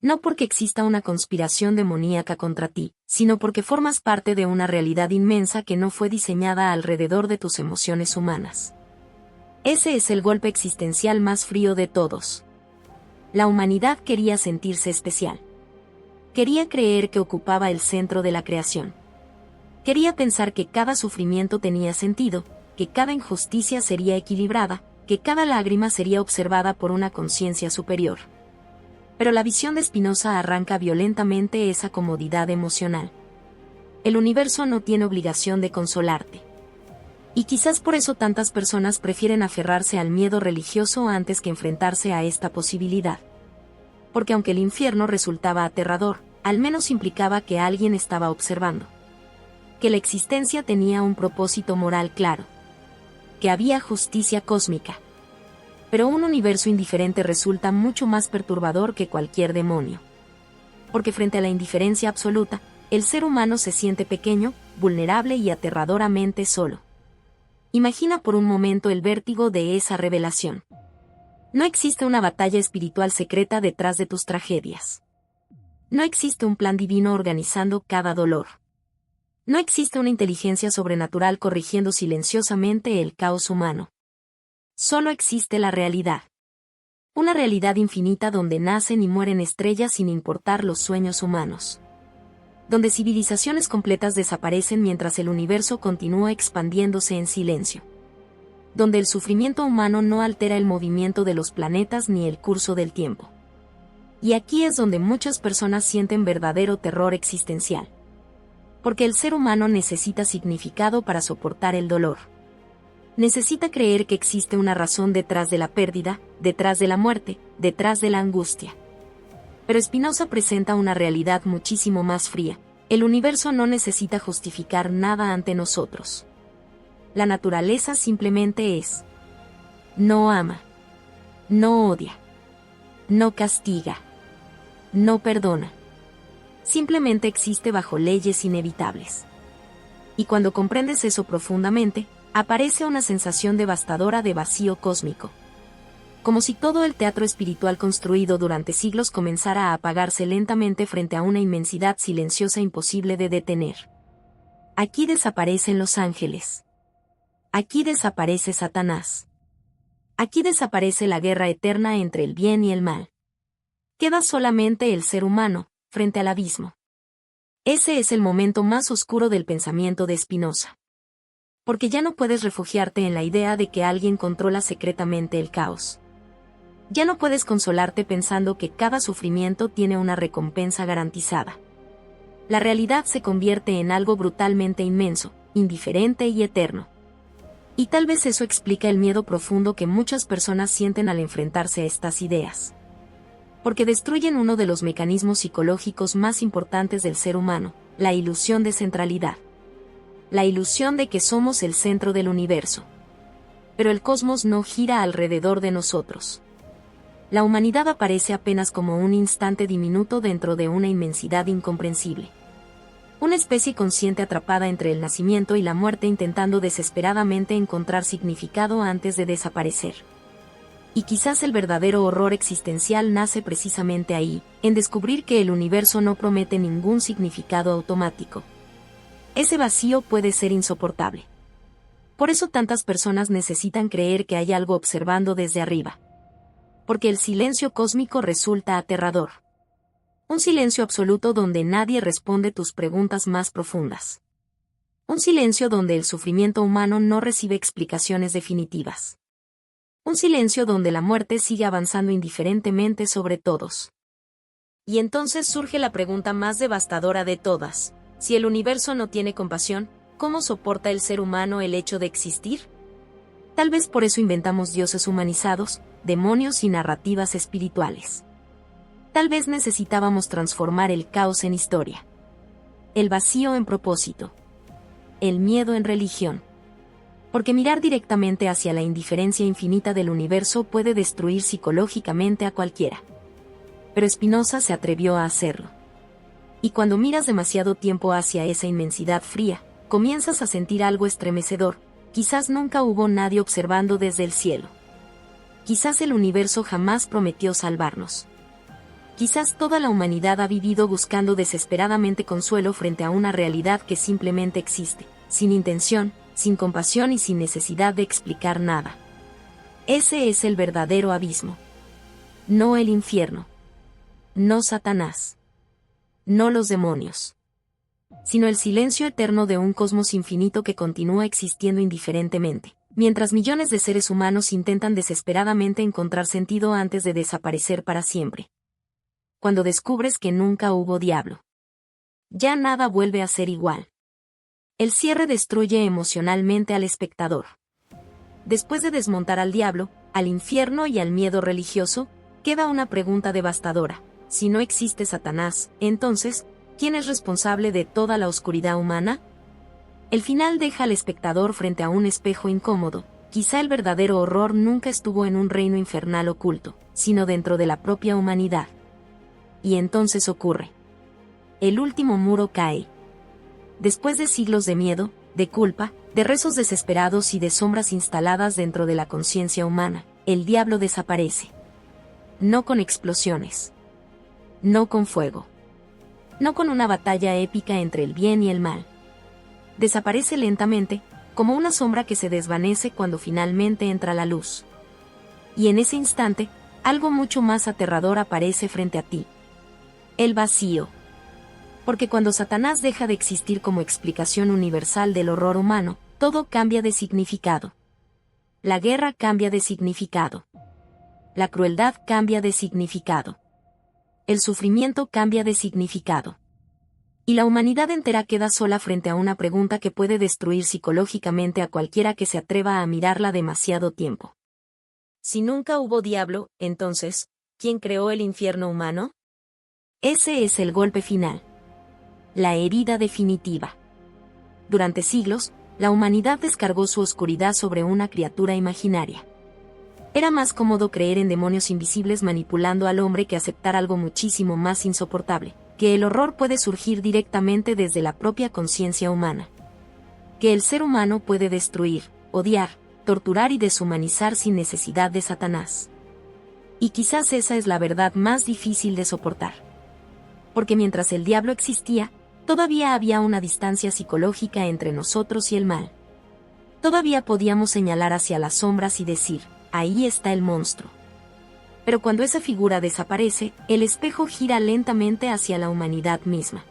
No porque exista una conspiración demoníaca contra ti, sino porque formas parte de una realidad inmensa que no fue diseñada alrededor de tus emociones humanas. Ese es el golpe existencial más frío de todos. La humanidad quería sentirse especial. Quería creer que ocupaba el centro de la creación. Quería pensar que cada sufrimiento tenía sentido, que cada injusticia sería equilibrada, que cada lágrima sería observada por una conciencia superior. Pero la visión de Spinoza arranca violentamente esa comodidad emocional. El universo no tiene obligación de consolarte. Y quizás por eso tantas personas prefieren aferrarse al miedo religioso antes que enfrentarse a esta posibilidad. Porque aunque el infierno resultaba aterrador, al menos implicaba que alguien estaba observando. Que la existencia tenía un propósito moral claro. Que había justicia cósmica. Pero un universo indiferente resulta mucho más perturbador que cualquier demonio. Porque frente a la indiferencia absoluta, el ser humano se siente pequeño, vulnerable y aterradoramente solo. Imagina por un momento el vértigo de esa revelación. No existe una batalla espiritual secreta detrás de tus tragedias. No existe un plan divino organizando cada dolor. No existe una inteligencia sobrenatural corrigiendo silenciosamente el caos humano. Solo existe la realidad. Una realidad infinita donde nacen y mueren estrellas sin importar los sueños humanos. Donde civilizaciones completas desaparecen mientras el universo continúa expandiéndose en silencio. Donde el sufrimiento humano no altera el movimiento de los planetas ni el curso del tiempo. Y aquí es donde muchas personas sienten verdadero terror existencial. Porque el ser humano necesita significado para soportar el dolor. Necesita creer que existe una razón detrás de la pérdida, detrás de la muerte, detrás de la angustia. Pero Spinoza presenta una realidad muchísimo más fría. El universo no necesita justificar nada ante nosotros. La naturaleza simplemente es. No ama. No odia. No castiga. No perdona. Simplemente existe bajo leyes inevitables. Y cuando comprendes eso profundamente, aparece una sensación devastadora de vacío cósmico. Como si todo el teatro espiritual construido durante siglos comenzara a apagarse lentamente frente a una inmensidad silenciosa imposible de detener. Aquí desaparecen los ángeles. Aquí desaparece Satanás. Aquí desaparece la guerra eterna entre el bien y el mal. Queda solamente el ser humano, frente al abismo. Ese es el momento más oscuro del pensamiento de Spinoza. Porque ya no puedes refugiarte en la idea de que alguien controla secretamente el caos. Ya no puedes consolarte pensando que cada sufrimiento tiene una recompensa garantizada. La realidad se convierte en algo brutalmente inmenso, indiferente y eterno. Y tal vez eso explica el miedo profundo que muchas personas sienten al enfrentarse a estas ideas. Porque destruyen uno de los mecanismos psicológicos más importantes del ser humano, la ilusión de centralidad. La ilusión de que somos el centro del universo. Pero el cosmos no gira alrededor de nosotros. La humanidad aparece apenas como un instante diminuto dentro de una inmensidad incomprensible. Una especie consciente atrapada entre el nacimiento y la muerte intentando desesperadamente encontrar significado antes de desaparecer. Y quizás el verdadero horror existencial nace precisamente ahí, en descubrir que el universo no promete ningún significado automático. Ese vacío puede ser insoportable. Por eso tantas personas necesitan creer que hay algo observando desde arriba. Porque el silencio cósmico resulta aterrador. Un silencio absoluto donde nadie responde tus preguntas más profundas. Un silencio donde el sufrimiento humano no recibe explicaciones definitivas. Un silencio donde la muerte sigue avanzando indiferentemente sobre todos. Y entonces surge la pregunta más devastadora de todas. Si el universo no tiene compasión, ¿cómo soporta el ser humano el hecho de existir? Tal vez por eso inventamos dioses humanizados, demonios y narrativas espirituales. Tal vez necesitábamos transformar el caos en historia. El vacío en propósito. El miedo en religión. Porque mirar directamente hacia la indiferencia infinita del universo puede destruir psicológicamente a cualquiera. Pero Spinoza se atrevió a hacerlo. Y cuando miras demasiado tiempo hacia esa inmensidad fría, comienzas a sentir algo estremecedor. Quizás nunca hubo nadie observando desde el cielo. Quizás el universo jamás prometió salvarnos. Quizás toda la humanidad ha vivido buscando desesperadamente consuelo frente a una realidad que simplemente existe, sin intención, sin compasión y sin necesidad de explicar nada. Ese es el verdadero abismo. No el infierno. No Satanás. No los demonios. Sino el silencio eterno de un cosmos infinito que continúa existiendo indiferentemente, mientras millones de seres humanos intentan desesperadamente encontrar sentido antes de desaparecer para siempre. Cuando descubres que nunca hubo diablo, ya nada vuelve a ser igual. El cierre destruye emocionalmente al espectador. Después de desmontar al diablo, al infierno y al miedo religioso, queda una pregunta devastadora. Si no existe Satanás, entonces, ¿quién es responsable de toda la oscuridad humana? El final deja al espectador frente a un espejo incómodo. Quizá el verdadero horror nunca estuvo en un reino infernal oculto, sino dentro de la propia humanidad. Y entonces ocurre. El último muro cae. Después de siglos de miedo, de culpa, de rezos desesperados y de sombras instaladas dentro de la conciencia humana, el diablo desaparece. No con explosiones. No con fuego. No con una batalla épica entre el bien y el mal. Desaparece lentamente, como una sombra que se desvanece cuando finalmente entra la luz. Y en ese instante, algo mucho más aterrador aparece frente a ti. El vacío. Porque cuando Satanás deja de existir como explicación universal del horror humano, todo cambia de significado. La guerra cambia de significado. La crueldad cambia de significado. El sufrimiento cambia de significado. Y la humanidad entera queda sola frente a una pregunta que puede destruir psicológicamente a cualquiera que se atreva a mirarla demasiado tiempo. Si nunca hubo diablo, entonces, ¿quién creó el infierno humano? Ese es el golpe final. La herida definitiva. Durante siglos, la humanidad descargó su oscuridad sobre una criatura imaginaria. Era más cómodo creer en demonios invisibles manipulando al hombre que aceptar algo muchísimo más insoportable, que el horror puede surgir directamente desde la propia conciencia humana. Que el ser humano puede destruir, odiar, torturar y deshumanizar sin necesidad de Satanás. Y quizás esa es la verdad más difícil de soportar. Porque mientras el diablo existía, todavía había una distancia psicológica entre nosotros y el mal. Todavía podíamos señalar hacia las sombras y decir, ahí está el monstruo. Pero cuando esa figura desaparece, el espejo gira lentamente hacia la humanidad misma.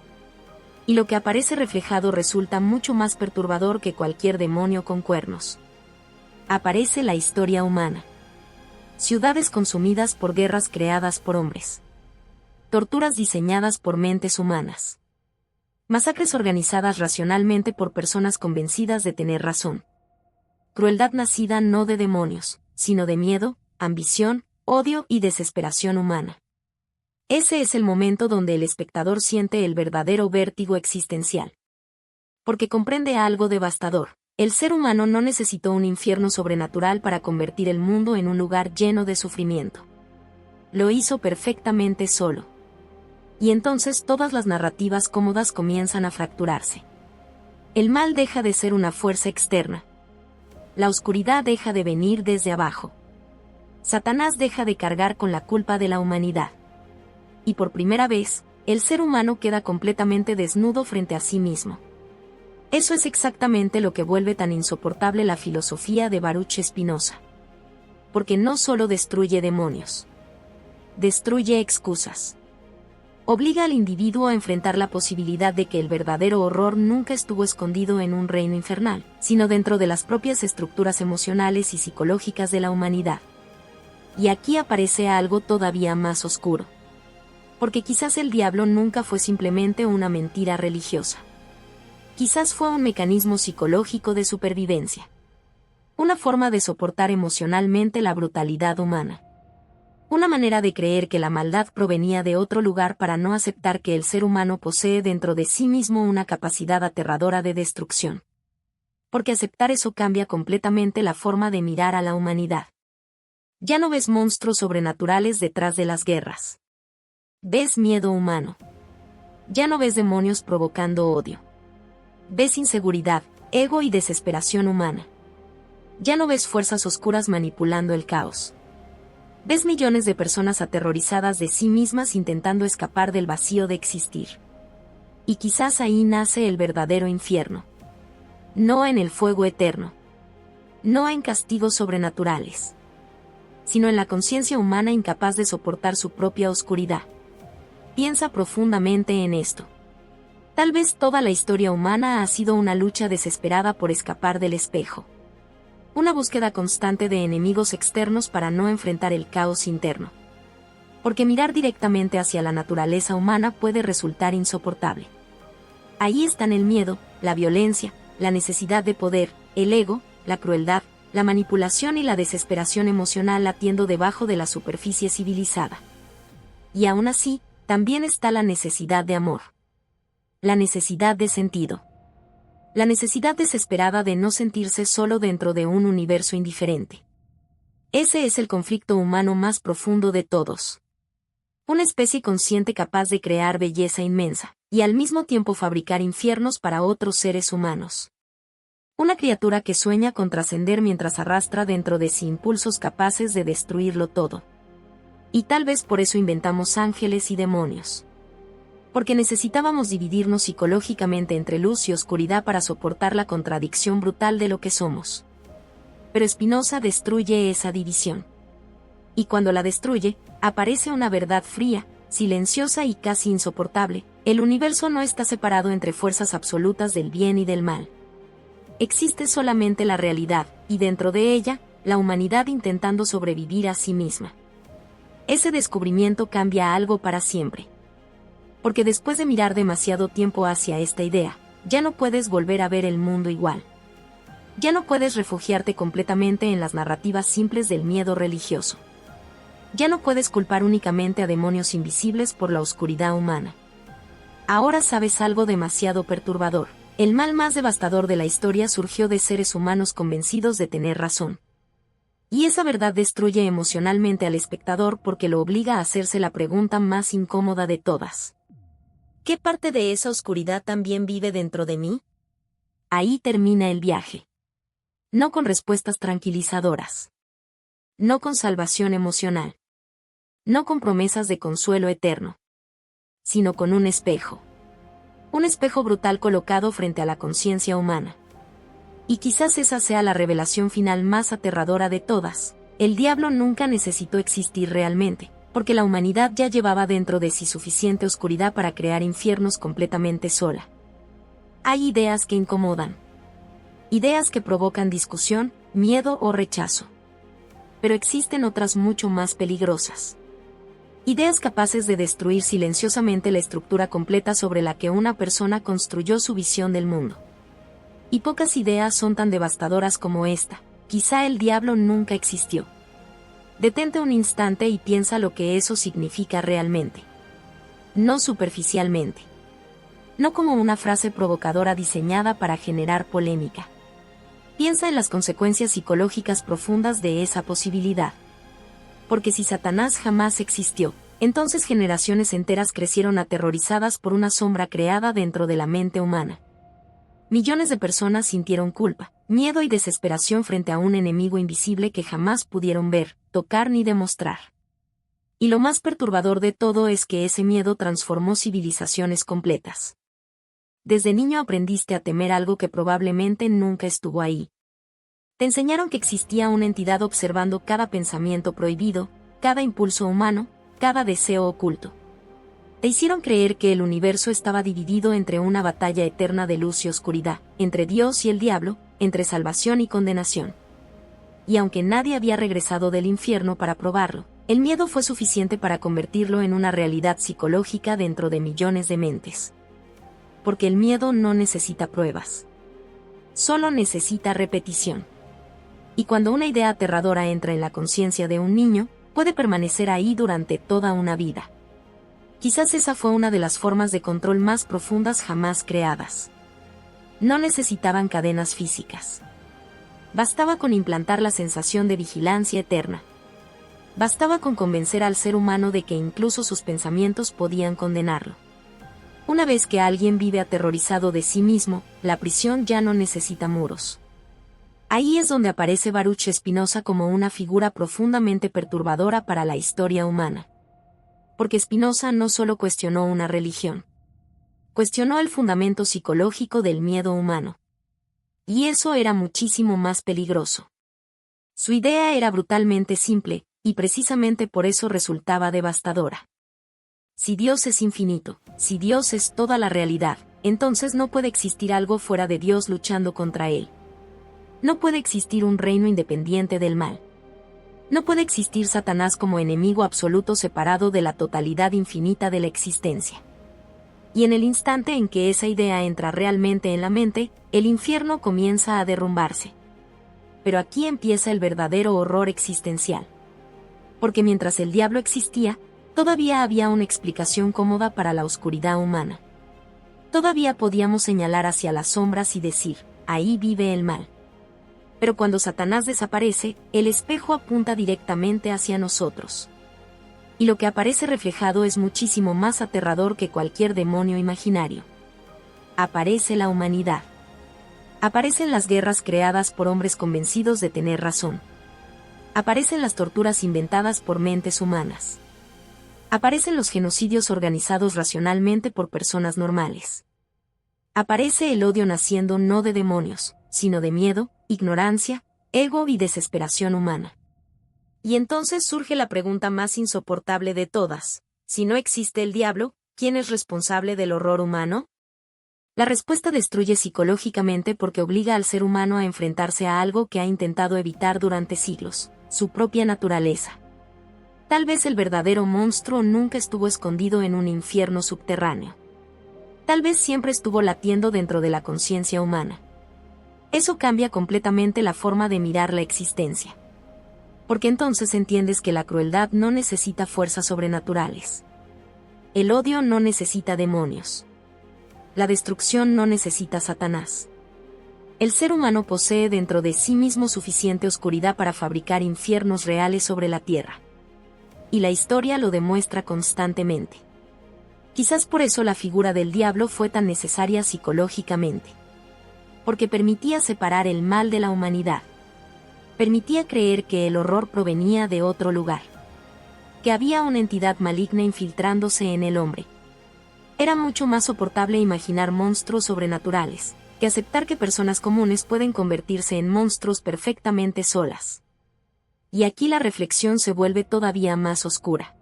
Y lo que aparece reflejado resulta mucho más perturbador que cualquier demonio con cuernos. Aparece la historia humana. Ciudades consumidas por guerras creadas por hombres. Torturas diseñadas por mentes humanas. Masacres organizadas racionalmente por personas convencidas de tener razón. Crueldad nacida no de demonios, sino de miedo, ambición, odio y desesperación humana. Ese es el momento donde el espectador siente el verdadero vértigo existencial. Porque comprende algo devastador. El ser humano no necesitó un infierno sobrenatural para convertir el mundo en un lugar lleno de sufrimiento. Lo hizo perfectamente solo. Y entonces todas las narrativas cómodas comienzan a fracturarse. El mal deja de ser una fuerza externa. La oscuridad deja de venir desde abajo. Satanás deja de cargar con la culpa de la humanidad. Y por primera vez, el ser humano queda completamente desnudo frente a sí mismo. Eso es exactamente lo que vuelve tan insoportable la filosofía de Baruch Spinoza. Porque no solo destruye demonios. Destruye excusas. Obliga al individuo a enfrentar la posibilidad de que el verdadero horror nunca estuvo escondido en un reino infernal, sino dentro de las propias estructuras emocionales y psicológicas de la humanidad. Y aquí aparece algo todavía más oscuro. Porque quizás el diablo nunca fue simplemente una mentira religiosa. Quizás fue un mecanismo psicológico de supervivencia. Una forma de soportar emocionalmente la brutalidad humana. Una manera de creer que la maldad provenía de otro lugar para no aceptar que el ser humano posee dentro de sí mismo una capacidad aterradora de destrucción. Porque aceptar eso cambia completamente la forma de mirar a la humanidad. Ya no ves monstruos sobrenaturales detrás de las guerras. Ves miedo humano. Ya no ves demonios provocando odio. Ves inseguridad, ego y desesperación humana. Ya no ves fuerzas oscuras manipulando el caos. Ves millones de personas aterrorizadas de sí mismas intentando escapar del vacío de existir. Y quizás ahí nace el verdadero infierno. No en el fuego eterno. No en castigos sobrenaturales. Sino en la conciencia humana incapaz de soportar su propia oscuridad. Piensa profundamente en esto. Tal vez toda la historia humana ha sido una lucha desesperada por escapar del espejo. Una búsqueda constante de enemigos externos para no enfrentar el caos interno. Porque mirar directamente hacia la naturaleza humana puede resultar insoportable. Ahí están el miedo, la violencia, la necesidad de poder, el ego, la crueldad, la manipulación y la desesperación emocional latiendo debajo de la superficie civilizada. Y aún así, también está la necesidad de amor. La necesidad de sentido. La necesidad desesperada de no sentirse solo dentro de un universo indiferente. Ese es el conflicto humano más profundo de todos. Una especie consciente capaz de crear belleza inmensa, y al mismo tiempo fabricar infiernos para otros seres humanos. Una criatura que sueña con trascender mientras arrastra dentro de sí impulsos capaces de destruirlo todo. Y tal vez por eso inventamos ángeles y demonios. Porque necesitábamos dividirnos psicológicamente entre luz y oscuridad para soportar la contradicción brutal de lo que somos. Pero Spinoza destruye esa división. Y cuando la destruye, aparece una verdad fría, silenciosa y casi insoportable: el universo no está separado entre fuerzas absolutas del bien y del mal. Existe solamente la realidad, y dentro de ella, la humanidad intentando sobrevivir a sí misma. Ese descubrimiento cambia algo para siempre. Porque después de mirar demasiado tiempo hacia esta idea, ya no puedes volver a ver el mundo igual. Ya no puedes refugiarte completamente en las narrativas simples del miedo religioso. Ya no puedes culpar únicamente a demonios invisibles por la oscuridad humana. Ahora sabes algo demasiado perturbador. El mal más devastador de la historia surgió de seres humanos convencidos de tener razón. Y esa verdad destruye emocionalmente al espectador porque lo obliga a hacerse la pregunta más incómoda de todas. ¿Qué parte de esa oscuridad también vive dentro de mí? Ahí termina el viaje. No con respuestas tranquilizadoras. No con salvación emocional. No con promesas de consuelo eterno. Sino con un espejo. Un espejo brutal colocado frente a la conciencia humana. Y quizás esa sea la revelación final más aterradora de todas. El diablo nunca necesitó existir realmente, porque la humanidad ya llevaba dentro de sí suficiente oscuridad para crear infiernos completamente sola. Hay ideas que incomodan. Ideas que provocan discusión, miedo o rechazo. Pero existen otras mucho más peligrosas. Ideas capaces de destruir silenciosamente la estructura completa sobre la que una persona construyó su visión del mundo. Y pocas ideas son tan devastadoras como esta: quizá el diablo nunca existió. Detente un instante y piensa lo que eso significa realmente. No superficialmente. No como una frase provocadora diseñada para generar polémica. Piensa en las consecuencias psicológicas profundas de esa posibilidad. Porque si Satanás jamás existió, entonces generaciones enteras crecieron aterrorizadas por una sombra creada dentro de la mente humana. Millones de personas sintieron culpa, miedo y desesperación frente a un enemigo invisible que jamás pudieron ver, tocar ni demostrar. Y lo más perturbador de todo es que ese miedo transformó civilizaciones completas. Desde niño aprendiste a temer algo que probablemente nunca estuvo ahí. Te enseñaron que existía una entidad observando cada pensamiento prohibido, cada impulso humano, cada deseo oculto. Te hicieron creer que el universo estaba dividido entre una batalla eterna de luz y oscuridad, entre Dios y el diablo, entre salvación y condenación. Y aunque nadie había regresado del infierno para probarlo, el miedo fue suficiente para convertirlo en una realidad psicológica dentro de millones de mentes. Porque el miedo no necesita pruebas. Solo necesita repetición. Y cuando una idea aterradora entra en la conciencia de un niño, puede permanecer ahí durante toda una vida. Quizás esa fue una de las formas de control más profundas jamás creadas. No necesitaban cadenas físicas. Bastaba con implantar la sensación de vigilancia eterna. Bastaba con convencer al ser humano de que incluso sus pensamientos podían condenarlo. Una vez que alguien vive aterrorizado de sí mismo, la prisión ya no necesita muros. Ahí es donde aparece Baruch Spinoza como una figura profundamente perturbadora para la historia humana. Porque Spinoza no solo cuestionó una religión, cuestionó el fundamento psicológico del miedo humano. Y eso era muchísimo más peligroso. Su idea era brutalmente simple, y precisamente por eso resultaba devastadora. Si Dios es infinito, si Dios es toda la realidad, entonces no puede existir algo fuera de Dios luchando contra él. No puede existir un reino independiente del mal. No puede existir Satanás como enemigo absoluto separado de la totalidad infinita de la existencia. Y en el instante en que esa idea entra realmente en la mente, el infierno comienza a derrumbarse. Pero aquí empieza el verdadero horror existencial. Porque mientras el diablo existía, todavía había una explicación cómoda para la oscuridad humana. Todavía podíamos señalar hacia las sombras y decir, ahí vive el mal. Pero cuando Satanás desaparece, el espejo apunta directamente hacia nosotros. Y lo que aparece reflejado es muchísimo más aterrador que cualquier demonio imaginario. Aparece la humanidad. Aparecen las guerras creadas por hombres convencidos de tener razón. Aparecen las torturas inventadas por mentes humanas. Aparecen los genocidios organizados racionalmente por personas normales. Aparece el odio naciendo no de demonios, sino de miedo, ignorancia, ego y desesperación humana. Y entonces surge la pregunta más insoportable de todas: si no existe el diablo, ¿quién es responsable del horror humano? La respuesta destruye psicológicamente porque obliga al ser humano a enfrentarse a algo que ha intentado evitar durante siglos, su propia naturaleza. Tal vez el verdadero monstruo nunca estuvo escondido en un infierno subterráneo. Tal vez siempre estuvo latiendo dentro de la conciencia humana. Eso cambia completamente la forma de mirar la existencia. Porque entonces entiendes que la crueldad no necesita fuerzas sobrenaturales. El odio no necesita demonios. La destrucción no necesita Satanás. El ser humano posee dentro de sí mismo suficiente oscuridad para fabricar infiernos reales sobre la tierra. Y la historia lo demuestra constantemente. Quizás por eso la figura del diablo fue tan necesaria psicológicamente. Porque permitía separar el mal de la humanidad. Permitía creer que el horror provenía de otro lugar. Que había una entidad maligna infiltrándose en el hombre. Era mucho más soportable imaginar monstruos sobrenaturales, que aceptar que personas comunes pueden convertirse en monstruos perfectamente solas. Y aquí la reflexión se vuelve todavía más oscura.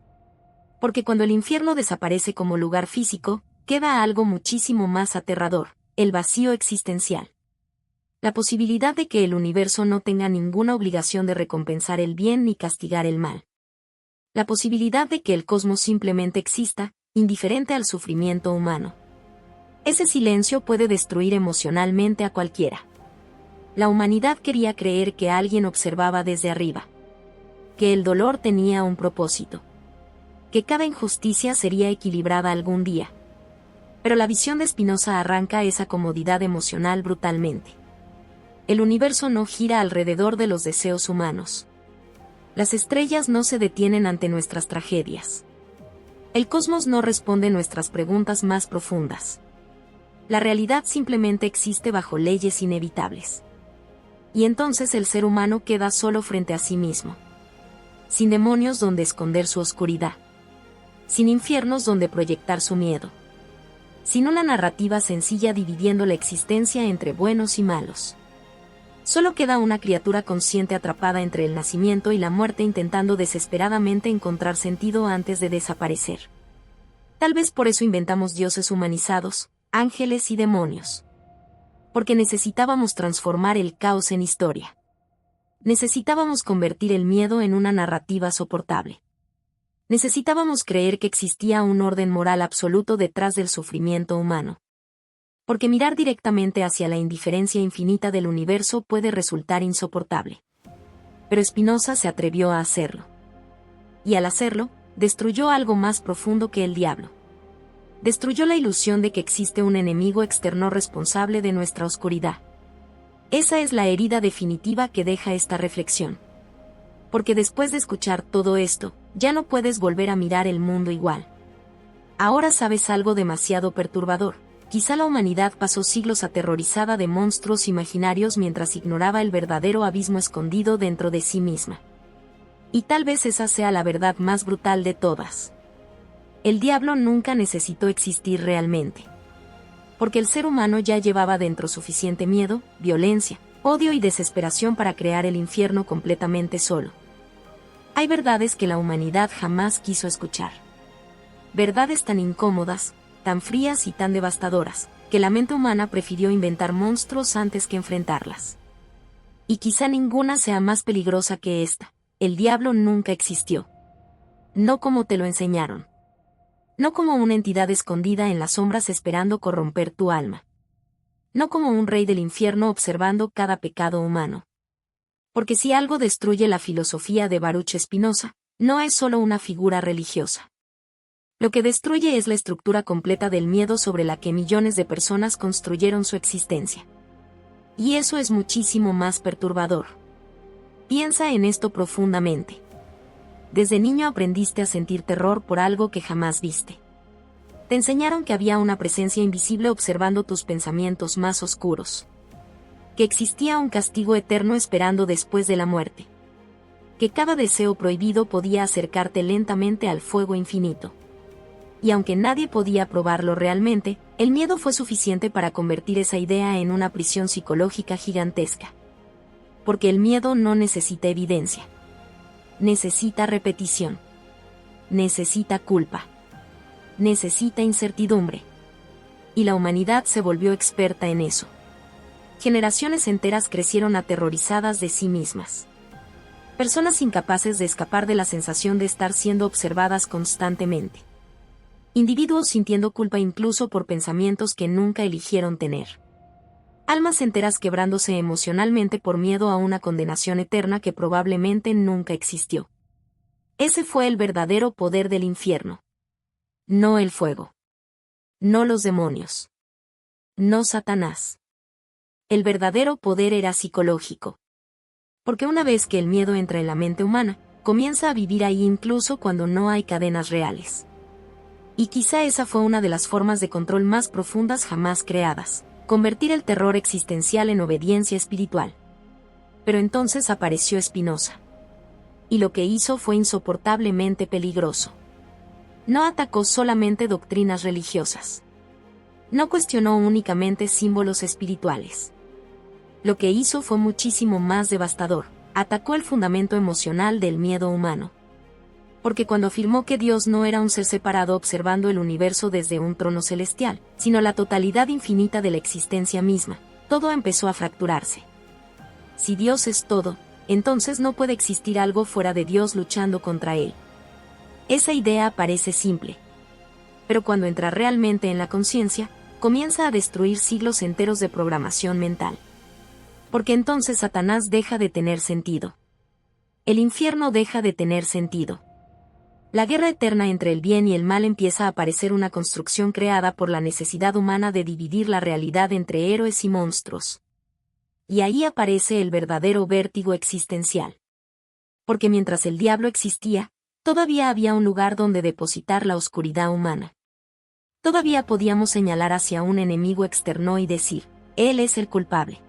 Porque cuando el infierno desaparece como lugar físico, queda algo muchísimo más aterrador: el vacío existencial. La posibilidad de que el universo no tenga ninguna obligación de recompensar el bien ni castigar el mal. La posibilidad de que el cosmos simplemente exista, indiferente al sufrimiento humano. Ese silencio puede destruir emocionalmente a cualquiera. La humanidad quería creer que alguien observaba desde arriba. Que el dolor tenía un propósito. Que cada injusticia sería equilibrada algún día. Pero la visión de Spinoza arranca esa comodidad emocional brutalmente. El universo no gira alrededor de los deseos humanos. Las estrellas no se detienen ante nuestras tragedias. El cosmos no responde nuestras preguntas más profundas. La realidad simplemente existe bajo leyes inevitables. Y entonces el ser humano queda solo frente a sí mismo. Sin demonios donde esconder su oscuridad. Sin infiernos donde proyectar su miedo. Sin una narrativa sencilla dividiendo la existencia entre buenos y malos. Solo queda una criatura consciente atrapada entre el nacimiento y la muerte intentando desesperadamente encontrar sentido antes de desaparecer. Tal vez por eso inventamos dioses humanizados, ángeles y demonios. Porque necesitábamos transformar el caos en historia. Necesitábamos convertir el miedo en una narrativa soportable. Necesitábamos creer que existía un orden moral absoluto detrás del sufrimiento humano. Porque mirar directamente hacia la indiferencia infinita del universo puede resultar insoportable. Pero Spinoza se atrevió a hacerlo. Y al hacerlo, destruyó algo más profundo que el diablo. Destruyó la ilusión de que existe un enemigo externo responsable de nuestra oscuridad. Esa es la herida definitiva que deja esta reflexión. Porque después de escuchar todo esto, ya no puedes volver a mirar el mundo igual. Ahora sabes algo demasiado perturbador. Quizá la humanidad pasó siglos aterrorizada de monstruos imaginarios mientras ignoraba el verdadero abismo escondido dentro de sí misma. Y tal vez esa sea la verdad más brutal de todas. El diablo nunca necesitó existir realmente. Porque el ser humano ya llevaba dentro suficiente miedo, violencia, odio y desesperación para crear el infierno completamente solo. Hay verdades que la humanidad jamás quiso escuchar. Verdades tan incómodas, tan frías y tan devastadoras, que la mente humana prefirió inventar monstruos antes que enfrentarlas. Y quizá ninguna sea más peligrosa que esta: el diablo nunca existió. No como te lo enseñaron. No como una entidad escondida en las sombras esperando corromper tu alma. No como un rey del infierno observando cada pecado humano. Porque si algo destruye la filosofía de Baruch Spinoza, no es solo una figura religiosa. Lo que destruye es la estructura completa del miedo sobre la que millones de personas construyeron su existencia. Y eso es muchísimo más perturbador. Piensa en esto profundamente. Desde niño aprendiste a sentir terror por algo que jamás viste. Te enseñaron que había una presencia invisible observando tus pensamientos más oscuros. Que existía un castigo eterno esperando después de la muerte. Que cada deseo prohibido podía acercarte lentamente al fuego infinito. Y aunque nadie podía probarlo realmente, el miedo fue suficiente para convertir esa idea en una prisión psicológica gigantesca. Porque el miedo no necesita evidencia. Necesita repetición. Necesita culpa. Necesita incertidumbre. Y la humanidad se volvió experta en eso. Generaciones enteras crecieron aterrorizadas de sí mismas. Personas incapaces de escapar de la sensación de estar siendo observadas constantemente. Individuos sintiendo culpa incluso por pensamientos que nunca eligieron tener. Almas enteras quebrándose emocionalmente por miedo a una condenación eterna que probablemente nunca existió. Ese fue el verdadero poder del infierno. No el fuego. No los demonios. No Satanás. El verdadero poder era psicológico. Porque una vez que el miedo entra en la mente humana, comienza a vivir ahí incluso cuando no hay cadenas reales. Y quizá esa fue una de las formas de control más profundas jamás creadas: convertir el terror existencial en obediencia espiritual. Pero entonces apareció Spinoza. Y lo que hizo fue insoportablemente peligroso. No atacó solamente doctrinas religiosas. No cuestionó únicamente símbolos espirituales. Lo que hizo fue muchísimo más devastador: atacó el fundamento emocional del miedo humano. Porque cuando afirmó que Dios no era un ser separado observando el universo desde un trono celestial, sino la totalidad infinita de la existencia misma, todo empezó a fracturarse. Si Dios es todo, entonces no puede existir algo fuera de Dios luchando contra él. Esa idea parece simple. Pero cuando entra realmente en la conciencia, comienza a destruir siglos enteros de programación mental. Porque entonces Satanás deja de tener sentido. El infierno deja de tener sentido. La guerra eterna entre el bien y el mal empieza a parecer una construcción creada por la necesidad humana de dividir la realidad entre héroes y monstruos. Y ahí aparece el verdadero vértigo existencial. Porque mientras el diablo existía, todavía había un lugar donde depositar la oscuridad humana. Todavía podíamos señalar hacia un enemigo externo y decir: él es el culpable.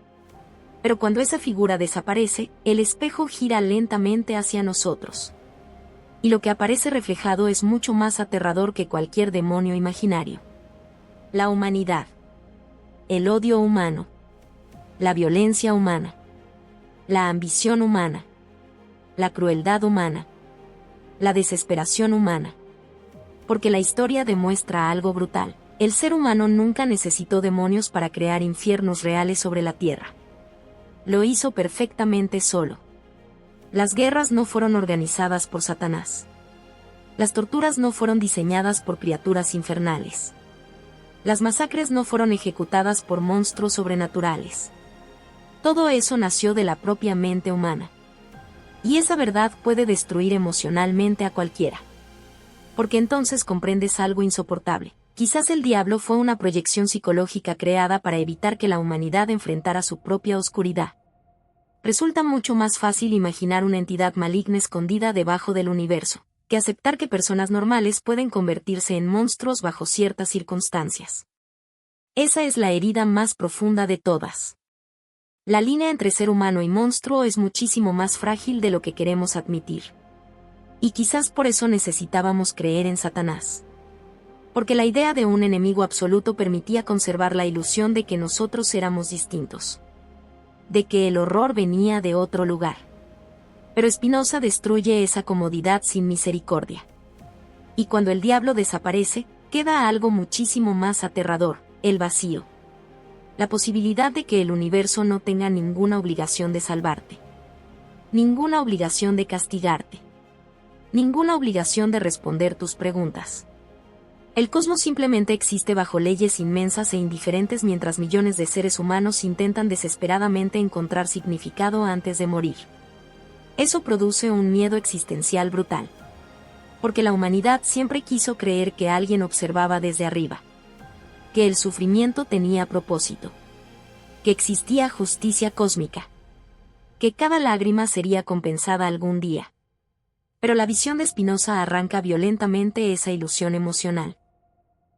Pero cuando esa figura desaparece, el espejo gira lentamente hacia nosotros. Y lo que aparece reflejado es mucho más aterrador que cualquier demonio imaginario. La humanidad. El odio humano. La violencia humana. La ambición humana. La crueldad humana. La desesperación humana. Porque la historia demuestra algo brutal: el ser humano nunca necesitó demonios para crear infiernos reales sobre la tierra. Lo hizo perfectamente solo. Las guerras no fueron organizadas por Satanás. Las torturas no fueron diseñadas por criaturas infernales. Las masacres no fueron ejecutadas por monstruos sobrenaturales. Todo eso nació de la propia mente humana. Y esa verdad puede destruir emocionalmente a cualquiera. Porque entonces comprendes algo insoportable: quizás el diablo fue una proyección psicológica creada para evitar que la humanidad enfrentara su propia oscuridad. Resulta mucho más fácil imaginar una entidad maligna escondida debajo del universo, que aceptar que personas normales pueden convertirse en monstruos bajo ciertas circunstancias. Esa es la herida más profunda de todas. La línea entre ser humano y monstruo es muchísimo más frágil de lo que queremos admitir. Y quizás por eso necesitábamos creer en Satanás. Porque la idea de un enemigo absoluto permitía conservar la ilusión de que nosotros éramos distintos. De que el horror venía de otro lugar. Pero Spinoza destruye esa comodidad sin misericordia. Y cuando el diablo desaparece, queda algo muchísimo más aterrador, el vacío. La posibilidad de que el universo no tenga ninguna obligación de salvarte. Ninguna obligación de castigarte. Ninguna obligación de responder tus preguntas. El cosmos simplemente existe bajo leyes inmensas e indiferentes mientras millones de seres humanos intentan desesperadamente encontrar significado antes de morir. Eso produce un miedo existencial brutal. Porque la humanidad siempre quiso creer que alguien observaba desde arriba. Que el sufrimiento tenía propósito. Que existía justicia cósmica. Que cada lágrima sería compensada algún día. Pero la visión de Spinoza arranca violentamente esa ilusión emocional.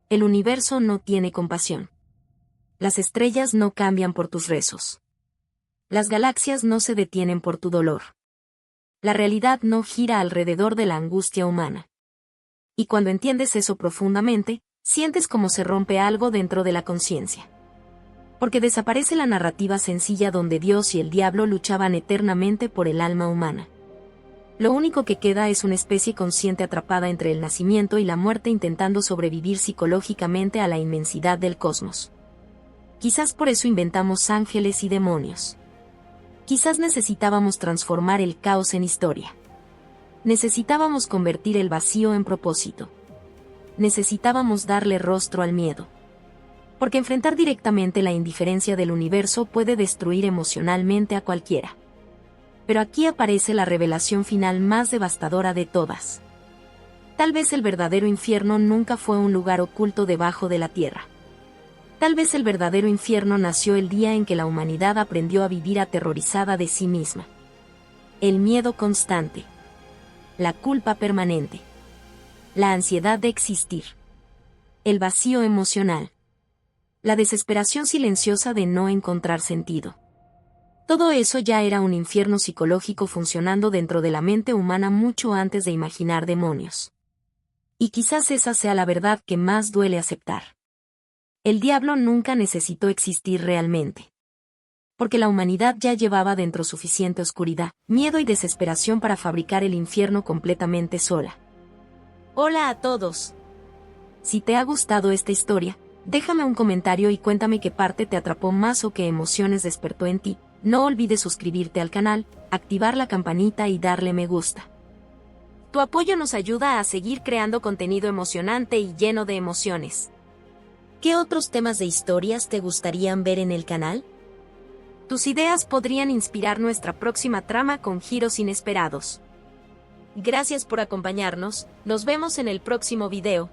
El universo no tiene compasión. Las estrellas no cambian por tus rezos. Las galaxias no se detienen por tu dolor. La realidad no gira alrededor de la angustia humana. Y cuando entiendes eso profundamente, sientes como se rompe algo dentro de la conciencia. Porque desaparece la narrativa sencilla donde Dios y el diablo luchaban eternamente por el alma humana. Lo único que queda es una especie consciente atrapada entre el nacimiento y la muerte intentando sobrevivir psicológicamente a la inmensidad del cosmos. Quizás por eso inventamos ángeles y demonios. Quizás necesitábamos transformar el caos en historia. Necesitábamos convertir el vacío en propósito. Necesitábamos darle rostro al miedo. Porque enfrentar directamente la indiferencia del universo puede destruir emocionalmente a cualquiera. Pero aquí aparece la revelación final más devastadora de todas. Tal vez el verdadero infierno nunca fue un lugar oculto debajo de la tierra. Tal vez el verdadero infierno nació el día en que la humanidad aprendió a vivir aterrorizada de sí misma. El miedo constante. La culpa permanente. La ansiedad de existir. El vacío emocional. La desesperación silenciosa de no encontrar sentido. Todo eso ya era un infierno psicológico funcionando dentro de la mente humana mucho antes de imaginar demonios. Y quizás esa sea la verdad que más duele aceptar. El diablo nunca necesitó existir realmente. Porque la humanidad ya llevaba dentro suficiente oscuridad, miedo y desesperación para fabricar el infierno completamente sola. Hola a todos. Si te ha gustado esta historia, déjame un comentario y cuéntame qué parte te atrapó más o qué emociones despertó en ti. No olvides suscribirte al canal, activar la campanita y darle me gusta. Tu apoyo nos ayuda a seguir creando contenido emocionante y lleno de emociones. ¿Qué otros temas de historias te gustarían ver en el canal? Tus ideas podrían inspirar nuestra próxima trama con giros inesperados. Gracias por acompañarnos, nos vemos en el próximo video.